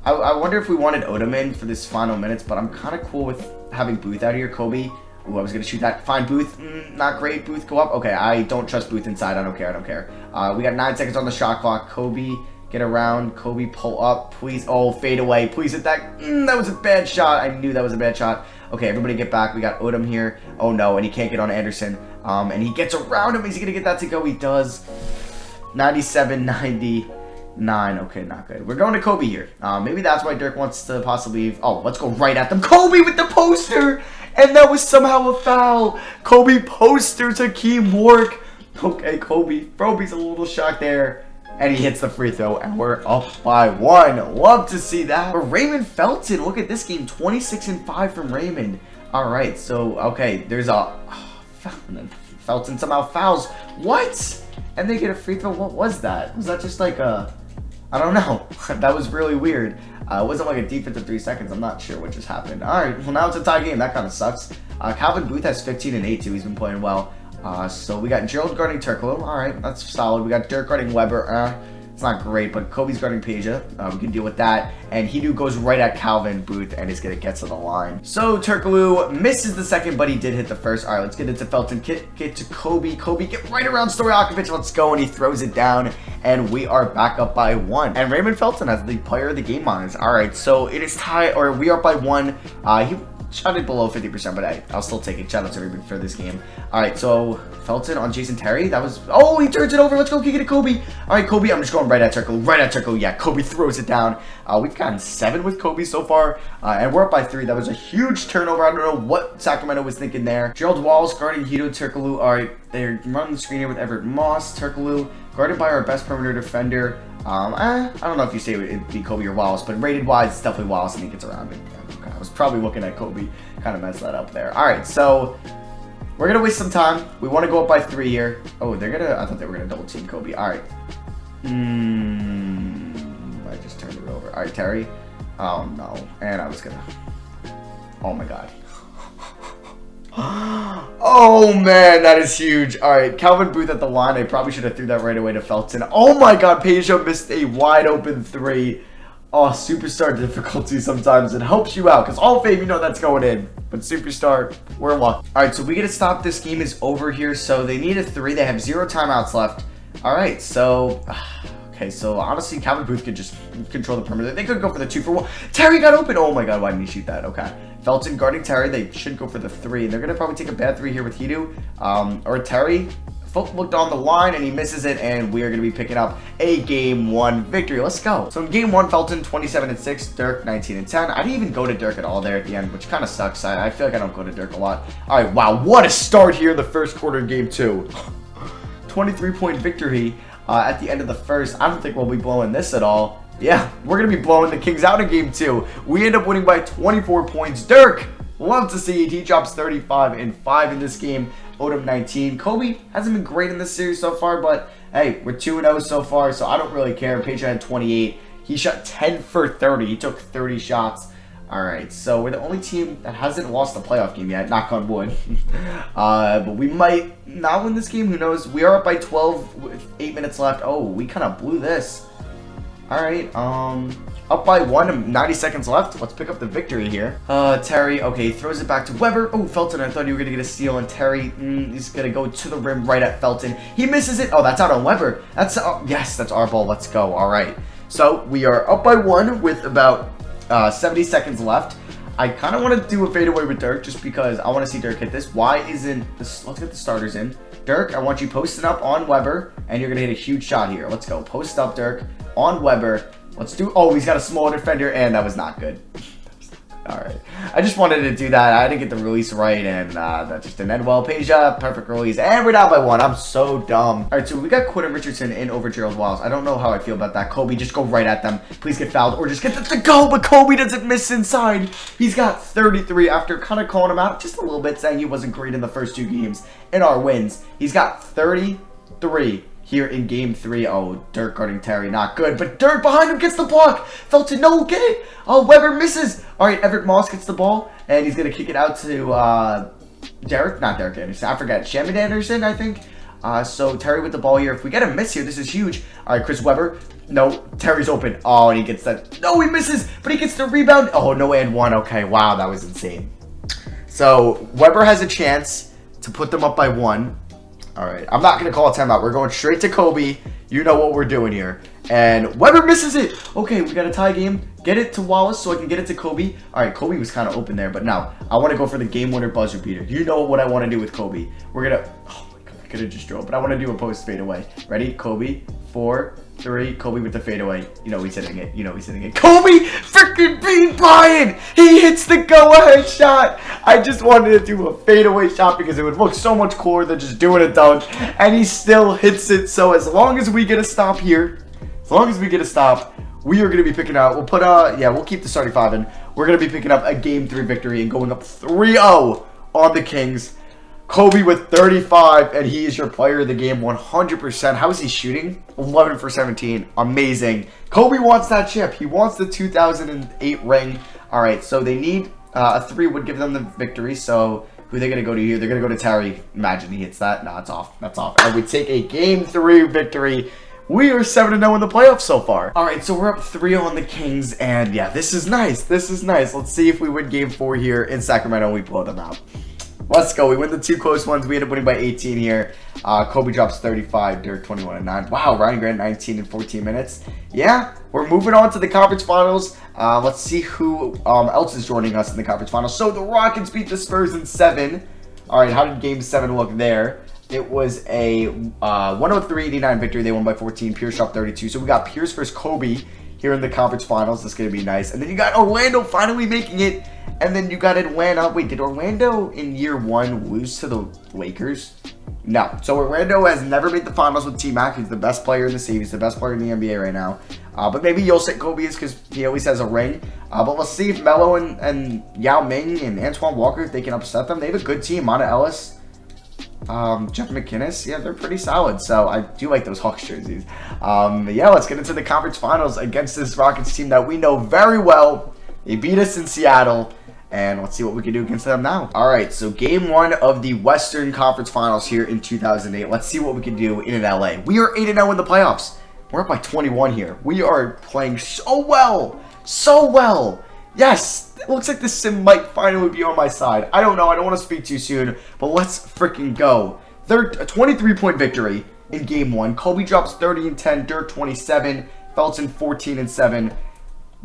wonder if we wanted Odom in for this final minutes, but I'm kind of cool with having Booth out here. Kobe, ooh, I was going to shoot that. Fine, Booth, not great. Booth, go up. Okay, I don't trust Booth inside. I don't care. We got 9 seconds on the shot clock. Kobe, get around. Kobe, pull up, please. Oh, fade away. Please hit that. That was a bad shot. I knew that was a bad shot. Okay, everybody get back. We got Odom here. Oh, no, and he can't get on Anderson. And he gets around him. Is he going to get that to go? He does. 97-99. Okay, not good. We're going to Kobe here. Maybe that's why Dirk wants to possibly... Oh, let's go right at them. Kobe with the poster! And that was somehow a foul. Kobe posters Hakeem Warwick. Okay, Kobe. Kobe's a little shocked there. And he hits the free throw, and we're up by 1. Love to see that. But Raymond Felton, look at this game. 26-5 from Raymond. All right, so, okay, there's a... Felton somehow fouls. What? And they get a free throw? What was that? Was that just like a... I don't know. That was really weird. It wasn't like a defensive 3 seconds. I'm not sure what just happened. All right, well, now it's a tie game. That kind of sucks. Calvin Booth has 15 and 8, too. He's been playing well. So we got Gerald guarding Turkoglu. All right, that's solid. We got Dirk guarding Weber. It's not great, but Kobe's guarding Peja. We can deal with that. And Hidu goes right at Calvin Booth and is going to get to the line. So Turkoglu misses the second, but he did hit the first. All right, let's get into Felton. Get to Kobe. Kobe, get right around Stojakovic. Let's go. And he throws it down. And we are back up by 1. And Raymond Felton has the player of the game on us. All right, so it is tied, or we are by 1. He shot it below 50%, but I'll still take it. Shout out to everybody for this game. All right, so Felton on Jason Terry. That was... Oh, he turns it over. Let's go kick it to Kobe. All right, Kobe. I'm just going right at Turkoglu. Right at Turkoglu. Yeah, Kobe throws it down. We've gotten 7 with Kobe so far, and we're up by 3. That was a huge turnover. I don't know what Sacramento was thinking there. Gerald Walls guarding Hidu Turkoglu. All right, they're running the screen here with Everett Moss. Turkoglu guarded by our best perimeter defender. I don't know if you say it'd be Kobe or Wallace, but rated wise, it's definitely Wallace, and he gets around it. Okay, I was probably looking at Kobe. Kind of messed that up there. All right, so we're going to waste some time. We want to go up by 3 here. Oh, they're going to... I thought they were going to double team Kobe. All right. I just turned it over. All right, Terry. Oh, no. And I was going to... Oh, my God. Oh, man, that is huge. All right, Calvin Booth at the line. I probably should have threw that right away to Felton. Oh, my God. Peja missed a wide open 3. Oh, Superstar difficulty sometimes. It helps you out because All Fame, you know that's going in. But Superstar, we're lucky. All right, so we get to stop. This game is over here. So they need a 3. They have 0 timeouts left. All right, so... Okay, so honestly, Calvin Booth could just control the perimeter. They could go for the 2 for 1. Terry got open. Oh, my God, why didn't he shoot that? Okay. Felton guarding Terry. They should go for the 3. They're going to probably take a bad 3 here with Hidu. Or Terry. Fulton looked on the line and he misses it, and we are going to be picking up a game 1 victory. Let's go. So in game 1, Felton 27-6, Dirk 19-10. I didn't even go to Dirk at all there at the end, which kind of sucks. I feel like I don't go to Dirk a lot. All right, wow, what a start here in the first quarter of game 2. 23-point victory at the end of the first. I don't think we'll be blowing this at all. Yeah, we're going to be blowing the Kings out in game 2. We end up winning by 24 points. Dirk, love to see it. He drops 35 and 5 in this game. Odom 19. Kobe hasn't been great in this series so far, but hey, we're 2-0 so far, so I don't really care. Peja had 28. He shot 10 for 30. He took 30 shots. All right, so we're the only team that hasn't lost a playoff game yet, knock on wood. But we might not win this game. Who knows? We are up by 12 with 8 minutes left. Oh, we kind of blew this. Alright, up by 1, 90 seconds left. Let's pick up the victory here. Terry, okay, throws it back to Weber. Oh, Felton, I thought you were going to get a steal, and Terry, he's going to go to the rim right at Felton. He misses it. Oh, that's out on Weber. That's, yes, that's our ball. Let's go. All right. So, we are up by 1 with about 70 seconds left. I kind of want to do a fadeaway with Dirk just because I want to see Dirk hit this. Why isn't this? Let's get the starters in. Dirk, I want you posting up on Weber, and you're going to hit a huge shot here. Let's go. Post up, Dirk, on Weber. Let's do... Oh, he's got a small defender, and that was not good. All right. I just wanted to do that. I didn't get the release right, and that just didn't end well. Peja, perfect release, and we're down by 1. I'm so dumb. All right, so we got Quentin Richardson in over Gerald Wallace. I don't know how I feel about that. Kobe, just go right at them. Please get fouled, or just get them to go, but Kobe doesn't miss inside. He's got 33 after kind of calling him out just a little bit, saying he wasn't great in the first 2 games in our wins. He's got 33. Here in game 3. Oh, Dirk guarding Terry. Not good. But Dirk behind him gets the block. Felton, no, get it. Oh, Weber misses. All right, Everett Moss gets the ball. And he's going to kick it out to Derek. Not Derek Anderson. I forgot. Shamit Anderson, I think. So Terry with the ball here. If we get a miss here, this is huge. All right, Chris Weber. No, Terry's open. Oh, and he gets that. No, he misses. But he gets the rebound. Oh, no and 1. Okay, wow, that was insane. So Weber has a chance to put them up by 1. All right, I'm not going to call a timeout. We're going straight to Kobe. You know what we're doing here. And Weber misses it. Okay, we got a tie game. Get it to Wallace so I can get it to Kobe. All right, Kobe was kind of open there, but now I want to go for the game winner buzzer beater. You know what I want to do with Kobe. We're going to... Oh, my God, I could have just drove, but I want to do a post fadeaway. Ready? Kobe, 4, 3, Kobe with the fadeaway. You know he's hitting it. You know he's hitting it. Kobe freaking beat Brian. He hits the go-ahead shot. I just wanted to do a fadeaway shot because it would look so much cooler than just doing a dunk. And he still hits it. So as long as we get a stop here, we are going to be picking out, we'll put, we'll keep the starting 5 in. We're going to be picking up a game 3 victory and going up 3-0 on the Kings. Kobe with 35, and he is your player of the game 100%. How is he shooting? 11 for 17. Amazing. Kobe wants that chip. He wants the 2008 ring. All right, so they need a 3 would give them the victory. So who are they going to go to here? They're going to go to Terry. Imagine he hits that. No, it's off. That's off. And we take a game 3 victory. We are 7-0 in the playoffs so far. All right, so we're up 3-0 on the Kings, and yeah, this is nice. This is nice. Let's see if we win game 4 here in Sacramento and we blow them out. Let's go. We win the 2 close ones. We end up winning by 18 here. Kobe drops 35. Dirk 21 and 9. Wow, Ryan Grant 19 in 14 minutes. Yeah, we're moving on to the conference finals. Let's see who else is joining us in the conference finals. So the Rockets beat the Spurs in 7. All right, how did game 7 look there? It was a 103-89 victory. They won by 14. Pierce dropped 32. So we got Pierce versus Kobe here in the conference finals. That's going to be nice. And then you got Orlando finally making it. And then you got Atlanta. Wait, did Orlando in year 1 lose to the Lakers? No. So Orlando has never made the finals with T-Mac. He's the best player in the city. He's the best player in the NBA right now. But maybe you'll say Kobe is because he always has a ring. But let's see if Melo and Yao Ming and Antoine Walker, if they can upset them. They have a good team. Monta Ellis, Jeff McInnes. Yeah, they're pretty solid. So I do like those Hawks jerseys. Yeah, let's get into the conference finals against this Rockets team that we know very well. They beat us in Seattle. And let's see what we can do against them now. All right, so game 1 of the Western Conference Finals here in 2008. Let's see what we can do in LA. We are 8-0 in the playoffs. We're up by 21 here. We are playing so well. So well. Yes, it looks like this sim might finally be on my side. I don't know. I don't want to speak too soon, but let's freaking go. A 23-point victory in game 1. Kobe drops 30 and 10. Dirk 27. Felton 14 and 7.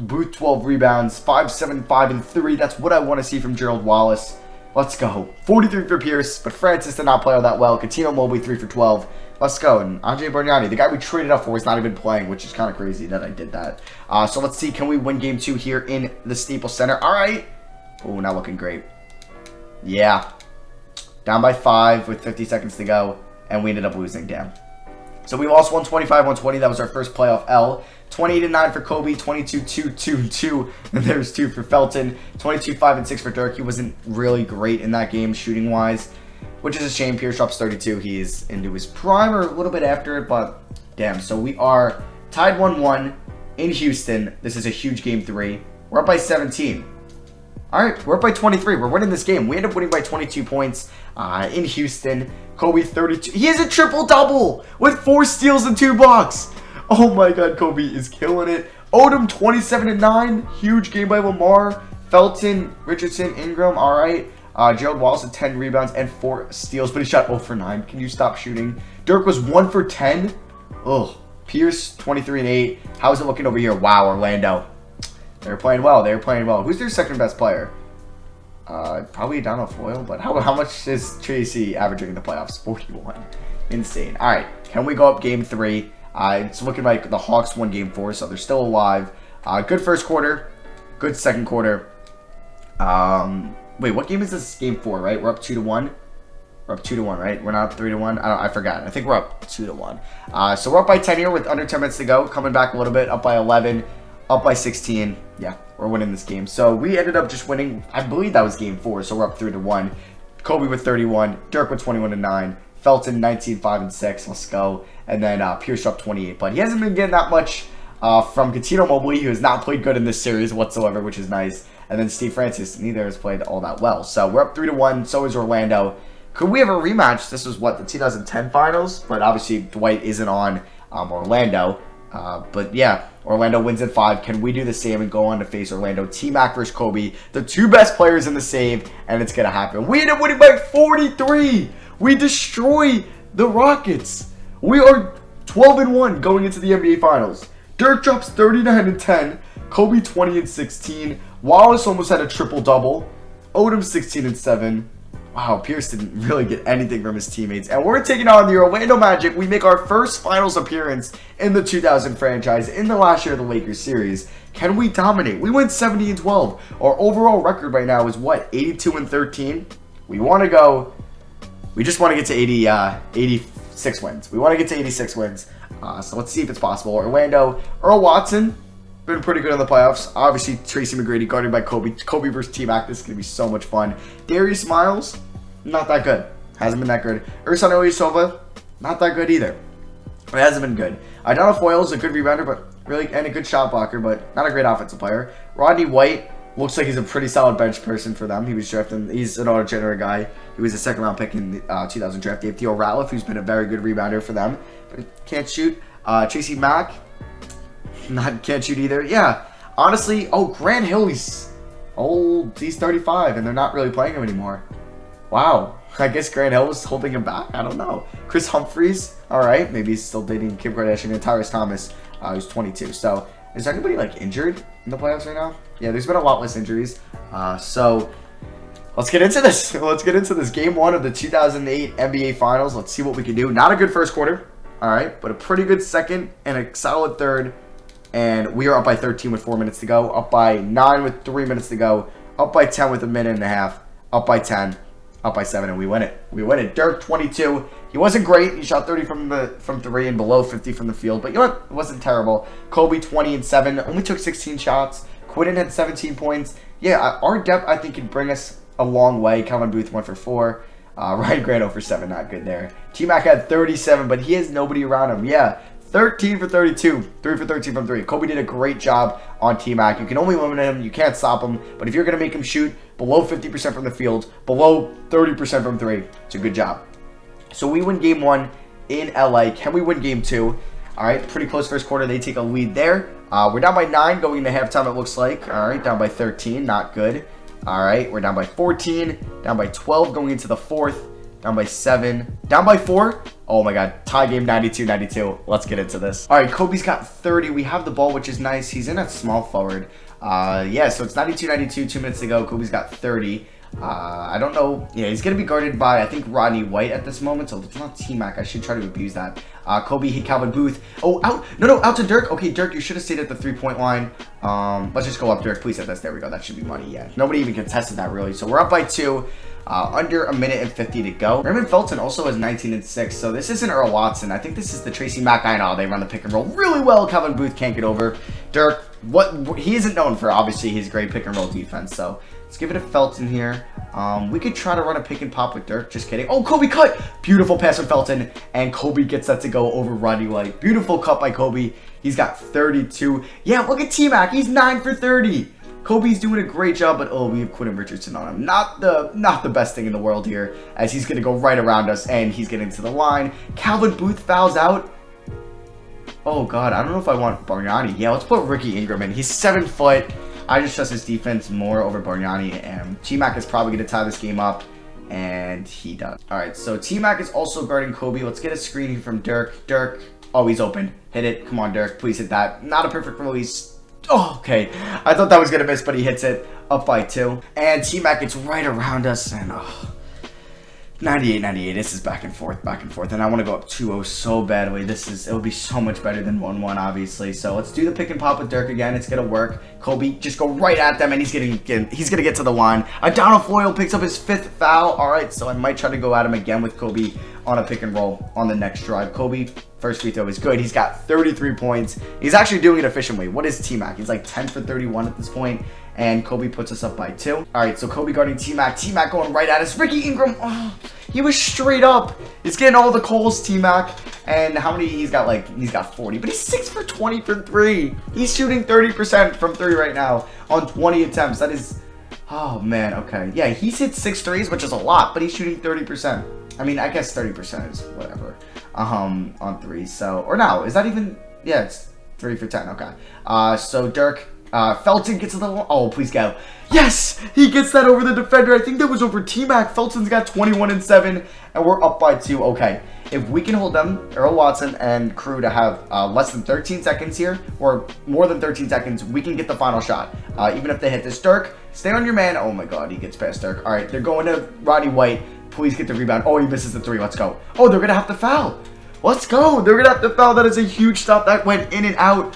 Booth 12 rebounds, 5, 7, 5, and 3. That's what I want to see from Gerald Wallace. Let's go. 43 for Pierce, but Francis did not play all that well. Coutinho Mobley 3 for 12. Let's go. And Andre Bargnani, the guy we traded up for, is not even playing, which is kind of crazy that I did that. So let's see. Can we win game 2 here in the Staples Center? All right. Oh, not looking great. Yeah. Down by 5 with 50 seconds to go, and we ended up losing. Damn. So we lost 125-120. That was our first playoff L. 28-9 for Kobe, 22-2-2-2, and there's 2 for Felton, 22-5-6 for Dirk. He wasn't really great in that game shooting-wise, which is a shame. Pierce drops 32. He's into his prime or a little bit after it, but damn. So we are tied 1-1 in Houston. This is a huge game 3. We're up by 17. All right, we're up by 23. We're winning this game. We end up winning by 22 points in Houston. Kobe 32. He has a triple-double with 4 steals and 2 blocks. Oh my God, Kobe is killing it. Odom 27-9. Huge game by Lamar. Felton, Richardson, Ingram. All right. Gerald Wallace with 10 rebounds and 4 steals, but he shot 0 for 9. Can you stop shooting? Dirk was 1 for 10. Ugh. Pierce 23-8. How's it looking over here? Wow, Orlando. They're playing well. They're playing well. Who's their second best player? Probably Donald Foyle, but how much is Tracy averaging in the playoffs? 41. Insane. All right. Can we go up game 3? It's looking like the Hawks won game 4, so they're still alive. Good first quarter. Good second quarter. Wait, what game is this? Game 4, right? We're up 2-1. We're up 2-1, right? We're not up 3-1. I forgot. I think we're up 2-1. So we're up by 10 here with under 10 minutes to go. Coming back a little bit. Up by 11. Up by 16. Yeah, we're winning this game. So we ended up just winning. I believe that was game 4. So we're up 3-1. Kobe with 31. Dirk with 21-9. Felton 19-5-6. Let's go. And then Pierce up 28. But he hasn't been getting that much from Coutinho Mobley, who has not played good in this series whatsoever, which is nice. And then Steve Francis, neither has played all that well. So we're up 3-1. So is Orlando. Could we have a rematch? This was what, the 2010 finals? But obviously Dwight isn't on Orlando. But yeah, Orlando wins in 5. Can we do the same and go on to face Orlando? T-Mac versus Kobe, the 2 best players in the save, and it's gonna happen. We end up winning by 43. We destroy the Rockets. We are 12-1 going into the NBA Finals. Dirk drops 39-10. Kobe 20-16. Wallace almost had a triple-double. Odom 16-7. Wow, Pierce didn't really get anything from his teammates. And we're taking on the Orlando Magic. We make our first finals appearance in the 2000 franchise in the last year of the Lakers series. Can we dominate? We went 70-12. Our overall record right now is what? 82-13. We want to go. We just want to get to 86 wins. We want to get to 86 wins. So let's see if it's possible. Orlando, Earl Watson, been pretty good in the playoffs. Obviously, Tracy McGrady guarded by Kobe. Kobe versus T-Mac. This is going to be so much fun. Darius Miles, not that good. Hasn't been that good. Ersan Ilyasova, not that good either. It hasn't been good. Donald Foyle is a good rebounder, but really, and a good shot blocker, but not a great offensive player. Rodney White looks like he's a pretty solid bench person for them. He was drafted. He's an auto-generator guy. He was a second-round pick in the 2000 draft. They have Theo Ratliff, who's been a very good rebounder for them, but can't shoot. Tracy Mack, can't shoot either. Yeah, honestly, Grant Hill, he's old. He's 35, and they're not really playing him anymore. Wow. I guess Grant Hill was holding him back. I don't know. Chris Humphries, all right. Maybe he's still dating Kim Kardashian. And Tyrese Thomas, who's 22. So is there anybody like injured in the playoffs right now? Yeah, there's been a lot less injuries. So let's get into this. Let's get into this game 1 of the 2008 NBA Finals. Let's see what we can do. Not a good first quarter, all right, but a pretty good second and a solid third. And we are up by 13 with 4 minutes to go. Up by 9 with 3 minutes to go. Up by 10 with a minute and a half. Up by 10. Up by 7, and we win it. We win it. Dirk 22. He wasn't great. He shot 30 from 3 and below 50 from the field, but you know what? It wasn't terrible. Kobe 20-7. Only took 16 shots. Quinton had 17 points. Yeah, our depth I think could bring us a long way. Calvin Booth 1 for 4. Ryan Grant 0 for 7. Not good there. T-Mac had 37, but he has nobody around him. Yeah. 13 for 32, 3 for 13 from 3. Kobe did a great job on T-Mac. You can only limit him. You can't stop him. But if you're going to make him shoot below 50% from the field, below 30% from 3, it's a good job. So we win game 1 in LA. Can we win game 2? All right, pretty close first quarter. They take a lead there. We're down by 9 going into halftime, it looks like. All right, down by 13. Not good. All right, we're down by 14. Down by 12 going into the fourth. Down by 7. Down by 4. Oh my God. Tie game 92-92. Let's get into this. All right. Kobe's got 30. We have the ball, which is nice. He's in at small forward. Yeah, so it's 92-92. 2 minutes to go. Kobe's got 30. I don't know. Yeah, he's going to be guarded by, I think, Rodney White at this moment. So it's not T-Mac. I should try to abuse that. Kobe hit Calvin Booth. Oh, out. No, out to Dirk. Okay, Dirk, you should have stayed at the three-point line. Let's just go up, Dirk. Please hit this. There we go. That should be money. Yeah. Nobody even contested that, really. So we're up by 2. Under a minute and 50 to go. Raymond Felton also has 19-6, so this isn't Earl Watson. I think this is the Tracy Mack. I know they run the pick and roll really well. Calvin Booth can't get over. Dirk, what he isn't known for, obviously, his great pick and roll defense. So let's give it to Felton here. We could try to run a pick and pop with Dirk. Just kidding. Oh, Kobe cut. Beautiful pass from Felton, and Kobe gets that to go over Rodney White. Beautiful cut by Kobe. He's got 32. Yeah, look at T-Mac. He's 9 for 30. Kobe's doing a great job, but we have Quinton Richardson on him. Not the best thing in the world here, as he's gonna go right around us and he's getting to the line. Calvin Booth fouls out. Oh, God. I don't know if I want Bargnani. Yeah, let's put Ricky Ingram in. He's 7 foot. I just trust his defense more over Bargnani. And T-Mac is probably going to tie this game up. And he does. All right, so T-Mac is also guarding Kobe. Let's get a screen here from Dirk. Dirk. Oh, he's open. Hit it. Come on, Dirk. Please hit that. Not a perfect release. Oh, okay. I thought that was going to miss, but he hits it. Up by 2. And T-Mac gets right around us. And 98-98. This is back and forth. And I want to go up 2-0 so badly. It'll be so much better than 1-1, obviously. So let's do the pick and pop with Dirk again. It's going to work. Kobe, just go right at them, and he's going to get to the line. Adonal Foyle picks up his 5th foul. All right, so I might try to go at him again with Kobe on a pick and roll on the next drive. Kobe, first free throw is good. He's got 33 points. He's actually doing it efficiently. What is T-Mac? He's like 10 for 31 at this point. And Kobe puts us up by 2. All right, so Kobe guarding T-Mac. T-Mac going right at us. Ricky Ingram, he was straight up. He's getting all the calls, T-Mac. And how many? He's got 40. But he's 6 for 20 from 3. He's shooting 30% from 3 right now on 20 attempts. That is, oh, man, okay. Yeah, he's hit 6 threes, which is a lot, but he's shooting 30%. I mean, I guess 30% is whatever on 3. So, or no, is that even, yeah, it's 3 for 10, okay. So Dirk, Felton gets a little, oh, please go. Yes, he gets that over the defender. I think that was over T-Mac. Felton's got 21 and 7, and we're up by 2. Okay, if we can hold them, Earl Watson and crew to have less than 13 seconds here, or more than 13 seconds, we can get the final shot. Even if they hit this. Dirk, stay on your man. Oh my God, he gets past Dirk. All right, they're going to Roddy White. Please get the rebound. Oh, he misses the 3. Let's go. Oh, they're going to have to foul. Let's go. They're going to have to foul. That is a huge stop. That went in and out.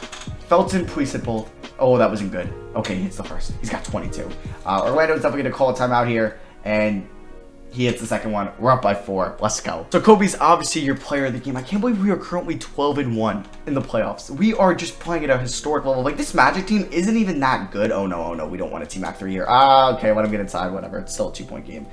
Felton, please hit both. Oh, that wasn't good. Okay, he hits the first. He's got 22. Orlando's definitely going to call a timeout here. And he hits the second one. We're up by 4. Let's go. So Kobe's obviously your player of the game. I can't believe we are currently 12-1 in the playoffs. We are just playing at a historic level. Like, this Magic team isn't even that good. Oh, no. We don't want a T-Mac 3 here. Okay, let him get inside. Whatever. It's still a 2-point game.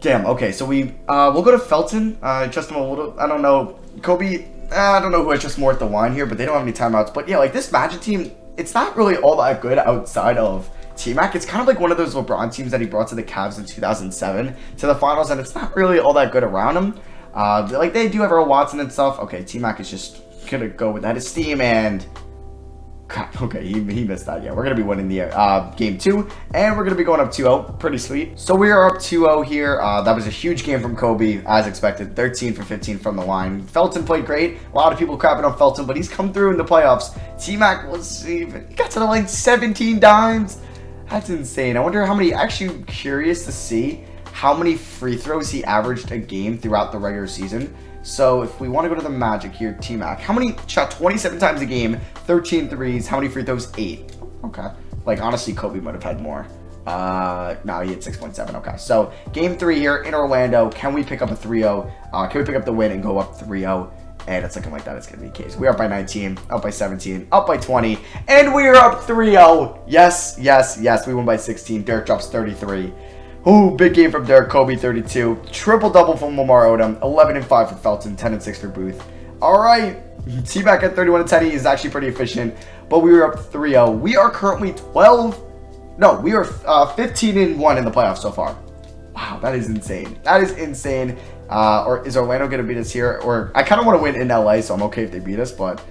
Damn, okay, so we'll go to Felton, trust him a little, I don't know, Kobe, I don't know who I trust more at the line here, but they don't have any timeouts, but yeah, like, this Magic team, it's not really all that good outside of T-Mac. It's kind of like one of those LeBron teams that he brought to the Cavs in 2007 to the finals, and it's not really all that good around him. Like, they do have Earl Watson and stuff. Okay, T-Mac is just gonna go with that esteem, and crap, okay, he missed that. Yeah, we're going to be winning the game 2, and we're going to be going up 2-0. Pretty sweet. So we are up 2-0 here. That was a huge game from Kobe, as expected. 13 for 15 from the line. Felton played great. A lot of people crapping on Felton, but he's come through in the playoffs. T-Mac was even, he got to the line 17 times. That's insane. I wonder how many, actually curious to see how many free throws he averaged a game throughout the regular season. So if we want to go to the Magic here, T-Mac, how many shot 27 times a game, 13 threes, how many free throws? 8. Okay. Like, honestly, Kobe might have had more. No, he had 6.7. Okay. So game 3 here in Orlando. Can we pick up a 3-0? Can we pick up the win and go up 3-0? And it's looking like that is going to be the case. We are up by 19, up by 17, up by 20, and we are up 3-0. Yes. We won by 16. Dirk drops 33. Ooh, big game from Dirk. Kobe 32. Triple-double from Lamar Odom. 11 and 5 for Felton. 10 and 6 for Booth. All right. T-Mac at 31 and 10. He is actually pretty efficient. But we were up 3-0. We are currently 15 and 1 in the playoffs so far. Wow, that is insane. That is insane. Or is Orlando going to beat us here? Or I kind of want to win in LA, so I'm okay if they beat us, but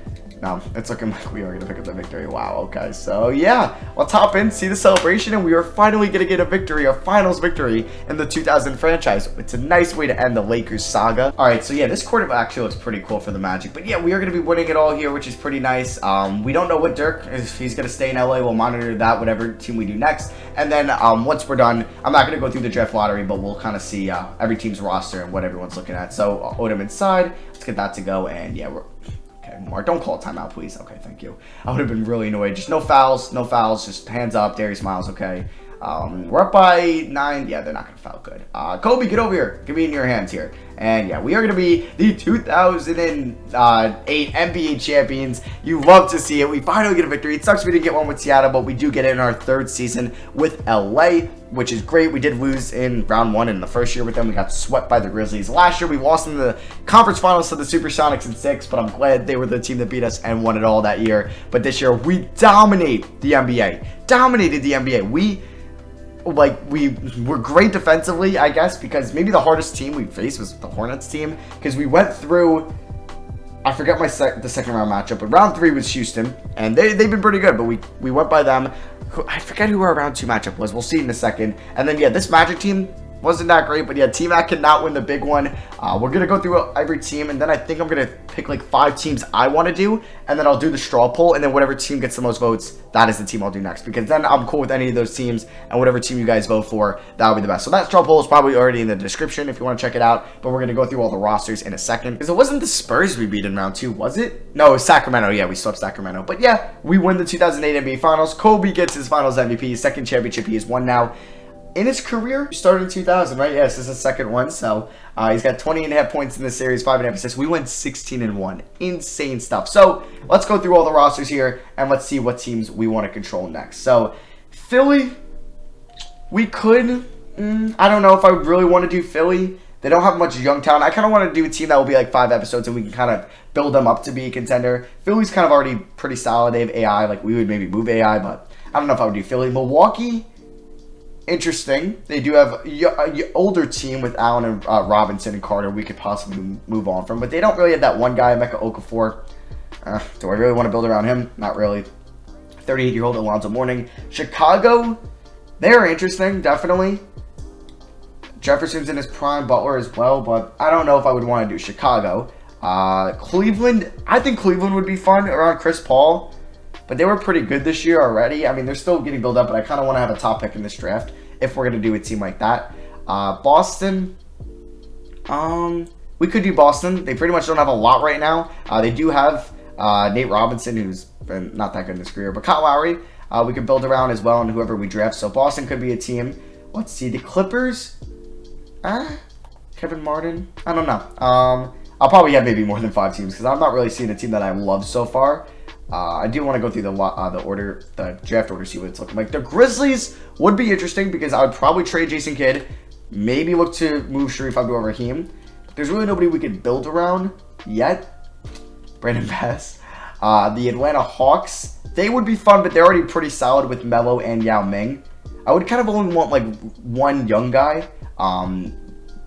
no, it's looking like we are going to pick up the victory. Wow, okay. So, yeah, let's hop in, see the celebration, and we are finally going to get a victory, a finals victory in the 2000 franchise. It's a nice way to end the Lakers saga. All right, so, yeah, this quarter actually looks pretty cool for the Magic. But, yeah, we are going to be winning it all here, which is pretty nice. We don't know what Dirk, if he's going to stay in LA. We'll monitor that, whatever team we do next. And then once we're done, I'm not going to go through the draft lottery, but we'll kind of see every team's roster and what everyone's looking at. So, Odom inside. Let's get that to go. And, yeah, Mark, don't call a timeout, please. Okay, thank you. I would have been really annoyed. Just no fouls, just hands up. Darius Miles, okay. We're up by 9. Yeah, they're not going to foul. Good. Kobe, get over here. Give me in your hands here. And yeah, we are going to be the 2008 NBA champions. You love to see it. We finally get a victory. It sucks we didn't get one with Seattle, but we do get it in our 3rd season with LA, which is great. We did lose in round 1 in the first year with them. We got swept by the Grizzlies. Last year, we lost in the conference finals to the Supersonics in 6, but I'm glad they were the team that beat us and won it all that year. But this year, we dominate the NBA. Dominated the NBA. We're great defensively, I guess, because maybe the hardest team we faced was the Hornets team, because we went through I forget the second round matchup, but round 3 was Houston, and they've been pretty good, but we went by them. I forget who our round 2 matchup was. We'll see in a second. And then, yeah, this Magic team wasn't that great, but yeah, T-Mac cannot win the big one. We're going to go through every team, and then I think I'm going to pick like 5 teams I want to do, and then I'll do the straw poll, and then whatever team gets the most votes, that is the team I'll do next, because then I'm cool with any of those teams, and whatever team you guys vote for, that'll be the best. So that straw poll is probably already in the description if you want to check it out, but we're going to go through all the rosters in a second, because it wasn't the Spurs we beat in round 2, was it? No, it was Sacramento. Yeah, we swept Sacramento, but yeah, we win the 2008 NBA Finals. Kobe gets his Finals MVP, second championship he has won now. In his career, he started in 2000, right? Yes, this is his second one. So he's got 20.5 points in this series, 5.5 assists. We went 16-1. Insane stuff. So let's go through all the rosters here, and let's see what teams we want to control next. So Philly, we could. I don't know if I really want to do Philly. They don't have much young talent. I kind of want to do a team that will be like 5 episodes, and we can kind of build them up to be a contender. Philly's kind of already pretty solid. They have AI. Like, we would maybe move AI, but I don't know if I would do Philly. Milwaukee. Interesting. They do have an older team with Allen and Robinson and Carter we could possibly move on from. But they don't really have that one guy, Emeka Okafor. Do I really want to build around him? Not really. 38-year-old Alonzo Mourning. Chicago, they're interesting, definitely. Jefferson's in his prime, Butler as well. But I don't know if I would want to do Chicago. Cleveland, I think Cleveland would be fun around Chris Paul. But they were pretty good this year already. I mean, they're still getting built up, but I kind of want to have a top pick in this draft if we're going to do a team like that. Boston, we could do Boston. They pretty much don't have a lot right now. They do have Nate Robinson, who's been not that good in his career, but Kyle Lowry, we could build around as well, and whoever we draft. So Boston could be a team. Let's see, the Clippers, Kevin Martin, I don't know. I'll probably have maybe more than 5 teams because I'm not really seeing a team that I love so far. I do want to go through the draft order, see what it's looking like. The Grizzlies would be interesting because I would probably trade Jason Kidd, maybe look to move Sharif Abdul-Rahim. There's really nobody we could build around yet. Brandon Bass. The Atlanta Hawks, they would be fun, but they're already pretty solid with Melo and Yao Ming. I would kind of only want like one young guy.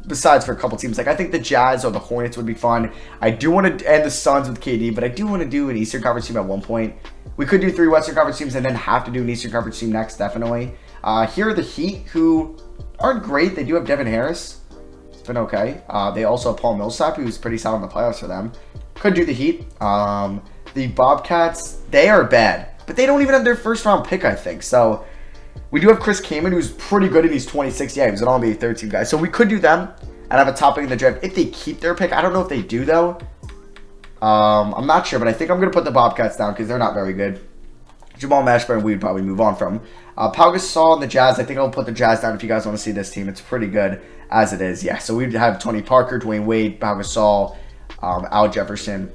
Besides for a couple teams, like I think the Jazz or the Hornets would be fun. I do want to end the Suns with KD, but I do want to do an Eastern Conference team at one point. We could do 3 Western Conference teams and then have to do an Eastern Conference team next, definitely. Here are the Heat, who aren't great. They do have Devin Harris. It's been okay. They also have Paul Millsap, who's pretty solid in the playoffs for them. Could do the Heat. The Bobcats, they are bad, but they don't even have their first round pick, I think. So we do have Chris Kaman, who's pretty good, and he's 26. Yeah, he was an All-NBA third-team guy. So we could do them and have a top pick in the draft if they keep their pick. I don't know if they do, though. I'm not sure, but I think I'm going to put the Bobcats down because they're not very good. Jamal Mashburn, we would probably move on from. Pau Gasol and the Jazz, I think I'll put the Jazz down if you guys want to see this team. It's pretty good as it is. Yeah, so we'd have Tony Parker, Dwayne Wade, Pau Gasol, Al Jefferson,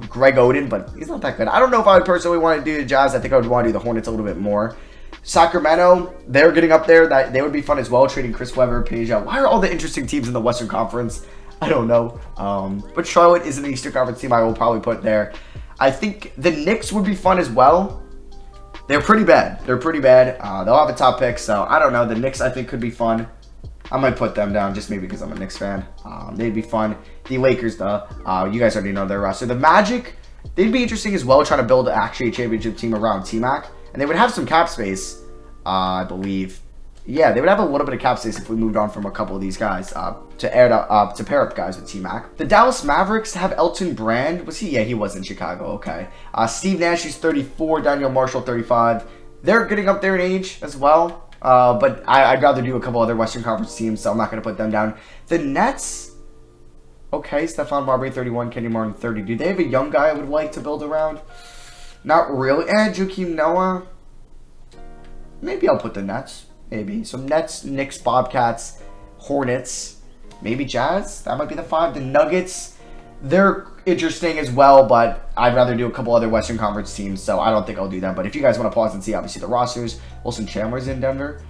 Greg Oden, but he's not that good. I don't know if I would personally want to do the Jazz. I think I would want to do the Hornets a little bit more. Sacramento, they're getting up there. That they would be fun as well, trading Chris Webber, Peja. Why are all the interesting teams in the Western Conference? I don't know. But Charlotte is an Eastern Conference team I will probably put there. I think the Knicks would be fun as well. They're pretty bad. They're pretty bad. They'll have a top pick, so I don't know. The Knicks, I think, could be fun. I might put them down just maybe because I'm a Knicks fan. They'd be fun. The Lakers, though. You guys already know their roster. The Magic, they'd be interesting as well, trying to build actually a championship team around T-Mac. And they would have some cap space, I believe. Yeah, they would have a little bit of cap space if we moved on from a couple of these guys to pair up guys with T-Mac. The Dallas Mavericks have Elton Brand. Was he? Yeah, he was in Chicago. Okay. Steve Nash, he's 34. Daniel Marshall, 35. They're getting up there in age as well. But I'd rather do a couple other Western Conference teams, so I'm not going to put them down. The Nets, okay, Stephon Marbury, 31. Kenny Martin, 30. Do they have a young guy I would like to build around? Not really. Joakim Noah. Maybe I'll put the Nets. Maybe. So Nets, Knicks, Bobcats, Hornets. Maybe Jazz. That might be the 5. The Nuggets. They're interesting as well, but I'd rather do a couple other Western Conference teams, so I don't think I'll do them. But if you guys want to pause and see, obviously, the rosters. Wilson Chandler's in Denver.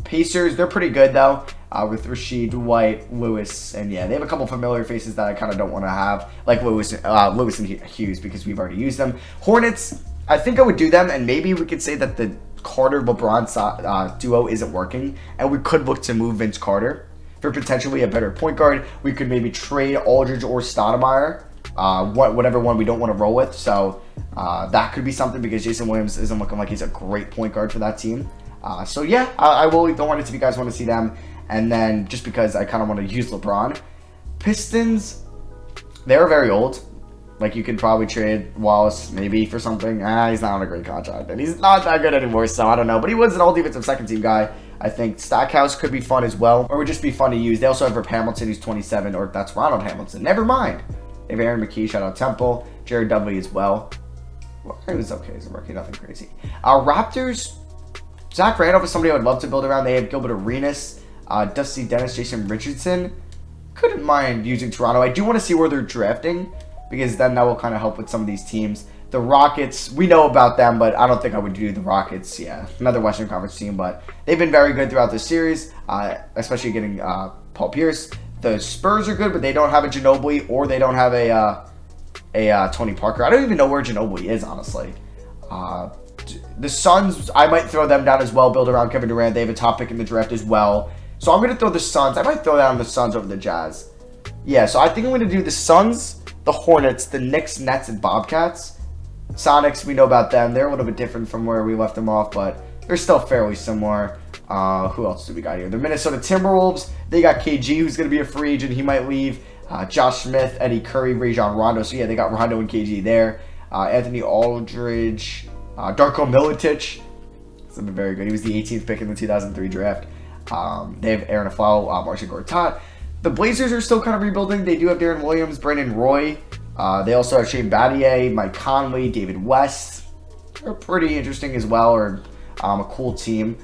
Pacers, they're pretty good, though, with Rasheed, White, Lewis, and yeah, they have a couple familiar faces that I kind of don't want to have, like Lewis and Hughes, because we've already used them. Hornets, I think I would do them, and maybe we could say that the Carter-LeBron duo isn't working, and we could look to move Vince Carter for potentially a better point guard. We could maybe trade Aldridge or Stoudemire whatever one we don't want to roll with. So that could be something because Jason Williams isn't looking like he's a great point guard for that team. So yeah, I will throw one if you guys want to see them. And then just because I kind of want to use LeBron. Pistons, they're very old. Like, you could probably trade Wallace maybe for something. He's not on a great contract. And he's not that good anymore, so I don't know. But he was an all-defensive second-team guy. I think Stackhouse could be fun as well. Or would just be fun to use. They also have Rip Hamilton, who's 27. Or that's Ronald Hamilton. Never mind. They have Aaron McKee, shout out Temple. Jared Dudley as well. Well, he was okay as a rookie. Nothing crazy. Raptors, Zach Randolph is somebody I would love to build around. They have Gilbert Arenas, Dusty Dennis, Jason Richardson. Couldn't mind using Toronto. I do want to see where they're drafting, because then that will kind of help with some of these teams. The Rockets, we know about them, but I don't think I would do the Rockets. Yeah, another Western Conference team, but they've been very good throughout the series, especially getting Paul Pierce. The Spurs are good, but they don't have a Ginobili, or they don't have a Tony Parker. I don't even know where Ginobili is, honestly. The Suns, I might throw them down as well, build around Kevin Durant. They have a top pick in the draft as well. So I'm going to throw the Suns. I might throw down the Suns over the Jazz. Yeah, so I think I'm going to do the Suns, the Hornets, the Knicks, Nets, and Bobcats. Sonics, we know about them. They're a little bit different from where we left them off, but they're still fairly similar. Who else do we got here? The Minnesota Timberwolves. They got KG, who's going to be a free agent. He might leave. Josh Smith, Eddie Curry, Rajon Rondo. So, yeah, they got Rondo and KG there. Anthony Aldridge, Darko Milicic. That's been very good. He was the 18th pick in the 2003 draft. They have Aaron Aflalo, Marcin Gortat. The Blazers are still kind of rebuilding. They do have Darren Williams, Brandon Roy. They also have Shane Battier, Mike Conley, David West. They're pretty interesting as well, or a cool team.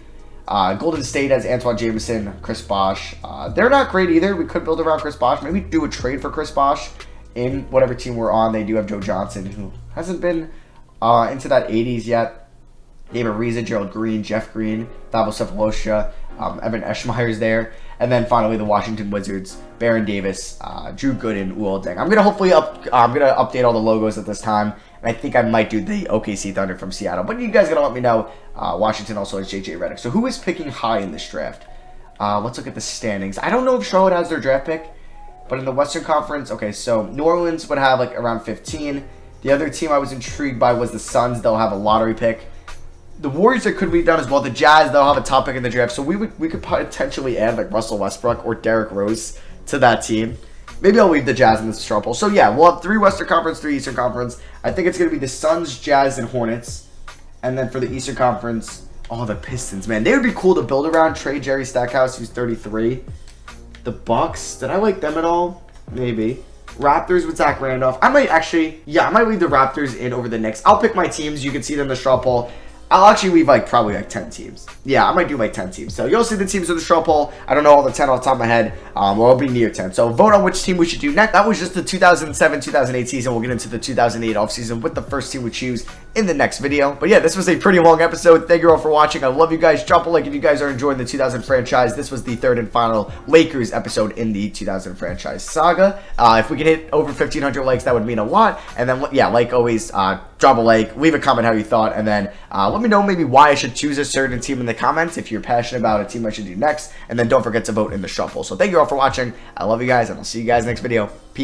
Golden State has Antoine Jameson, Chris Bosh. They're not great either. We could build around Chris Bosh. Maybe do a trade for Chris Bosh in whatever team we're on. They do have Joe Johnson, who hasn't been into that 80s yet. David Ariza, Gerald Green, Jeff Green, Thabo Sefolosha, Evan Eschmeyer's there. And then finally the Washington Wizards, Baron Davis, Drew Gooden, Uol Deng. I'm gonna update all the logos at this time, and I think I might do the OKC Thunder from Seattle. But you guys gotta let me know. Washington also has JJ Redick. So who is picking high in this draft? Let's look at the standings. I don't know if Charlotte has their draft pick, but in the Western Conference, okay, so New Orleans would have like around 15. The other team I was intrigued by was the Suns. They'll have a lottery pick. The Warriors could be done as well. The Jazz, they'll have a top pick in the draft. So we could potentially add like Russell Westbrook or Derrick Rose to that team. Maybe I'll leave the Jazz in this trouble. So yeah, we'll have 3 Western Conference, 3 Eastern Conference. I think it's going to be the Suns, Jazz, and Hornets. And then for the Eastern Conference, the Pistons. Man, they would be cool to build around. Trade Jerry Stackhouse, who's 33. The Bucks, did I like them at all? Maybe. Raptors with Zach Randolph. I might leave the Raptors in over the Knicks. I'll pick my teams. You can see them in the straw poll. I'll actually leave probably 10 teams. Yeah, I might do 10 teams. So you'll see the teams in the straw poll. I don't know all the 10 off the top of my head. It'll be near 10. So vote on which team we should do next. That was just the 2007-2008 season. We'll get into the 2008 offseason with the first team we choose in the next video. But yeah, this was a pretty long episode. Thank you all for watching. I love you guys. Drop a like if you guys are enjoying the 2000 franchise. This was the 3rd and final Lakers episode in the 2000 franchise saga. If we can hit over 1,500 likes, that would mean a lot. And then, yeah, like always, drop a like, leave a comment how you thought, and then let me know maybe why I should choose a certain team in the comments if you're passionate about a team I should do next. And then don't forget to vote in the straw poll. So thank you all for watching. I love you guys, and I'll see you guys next video. Peace.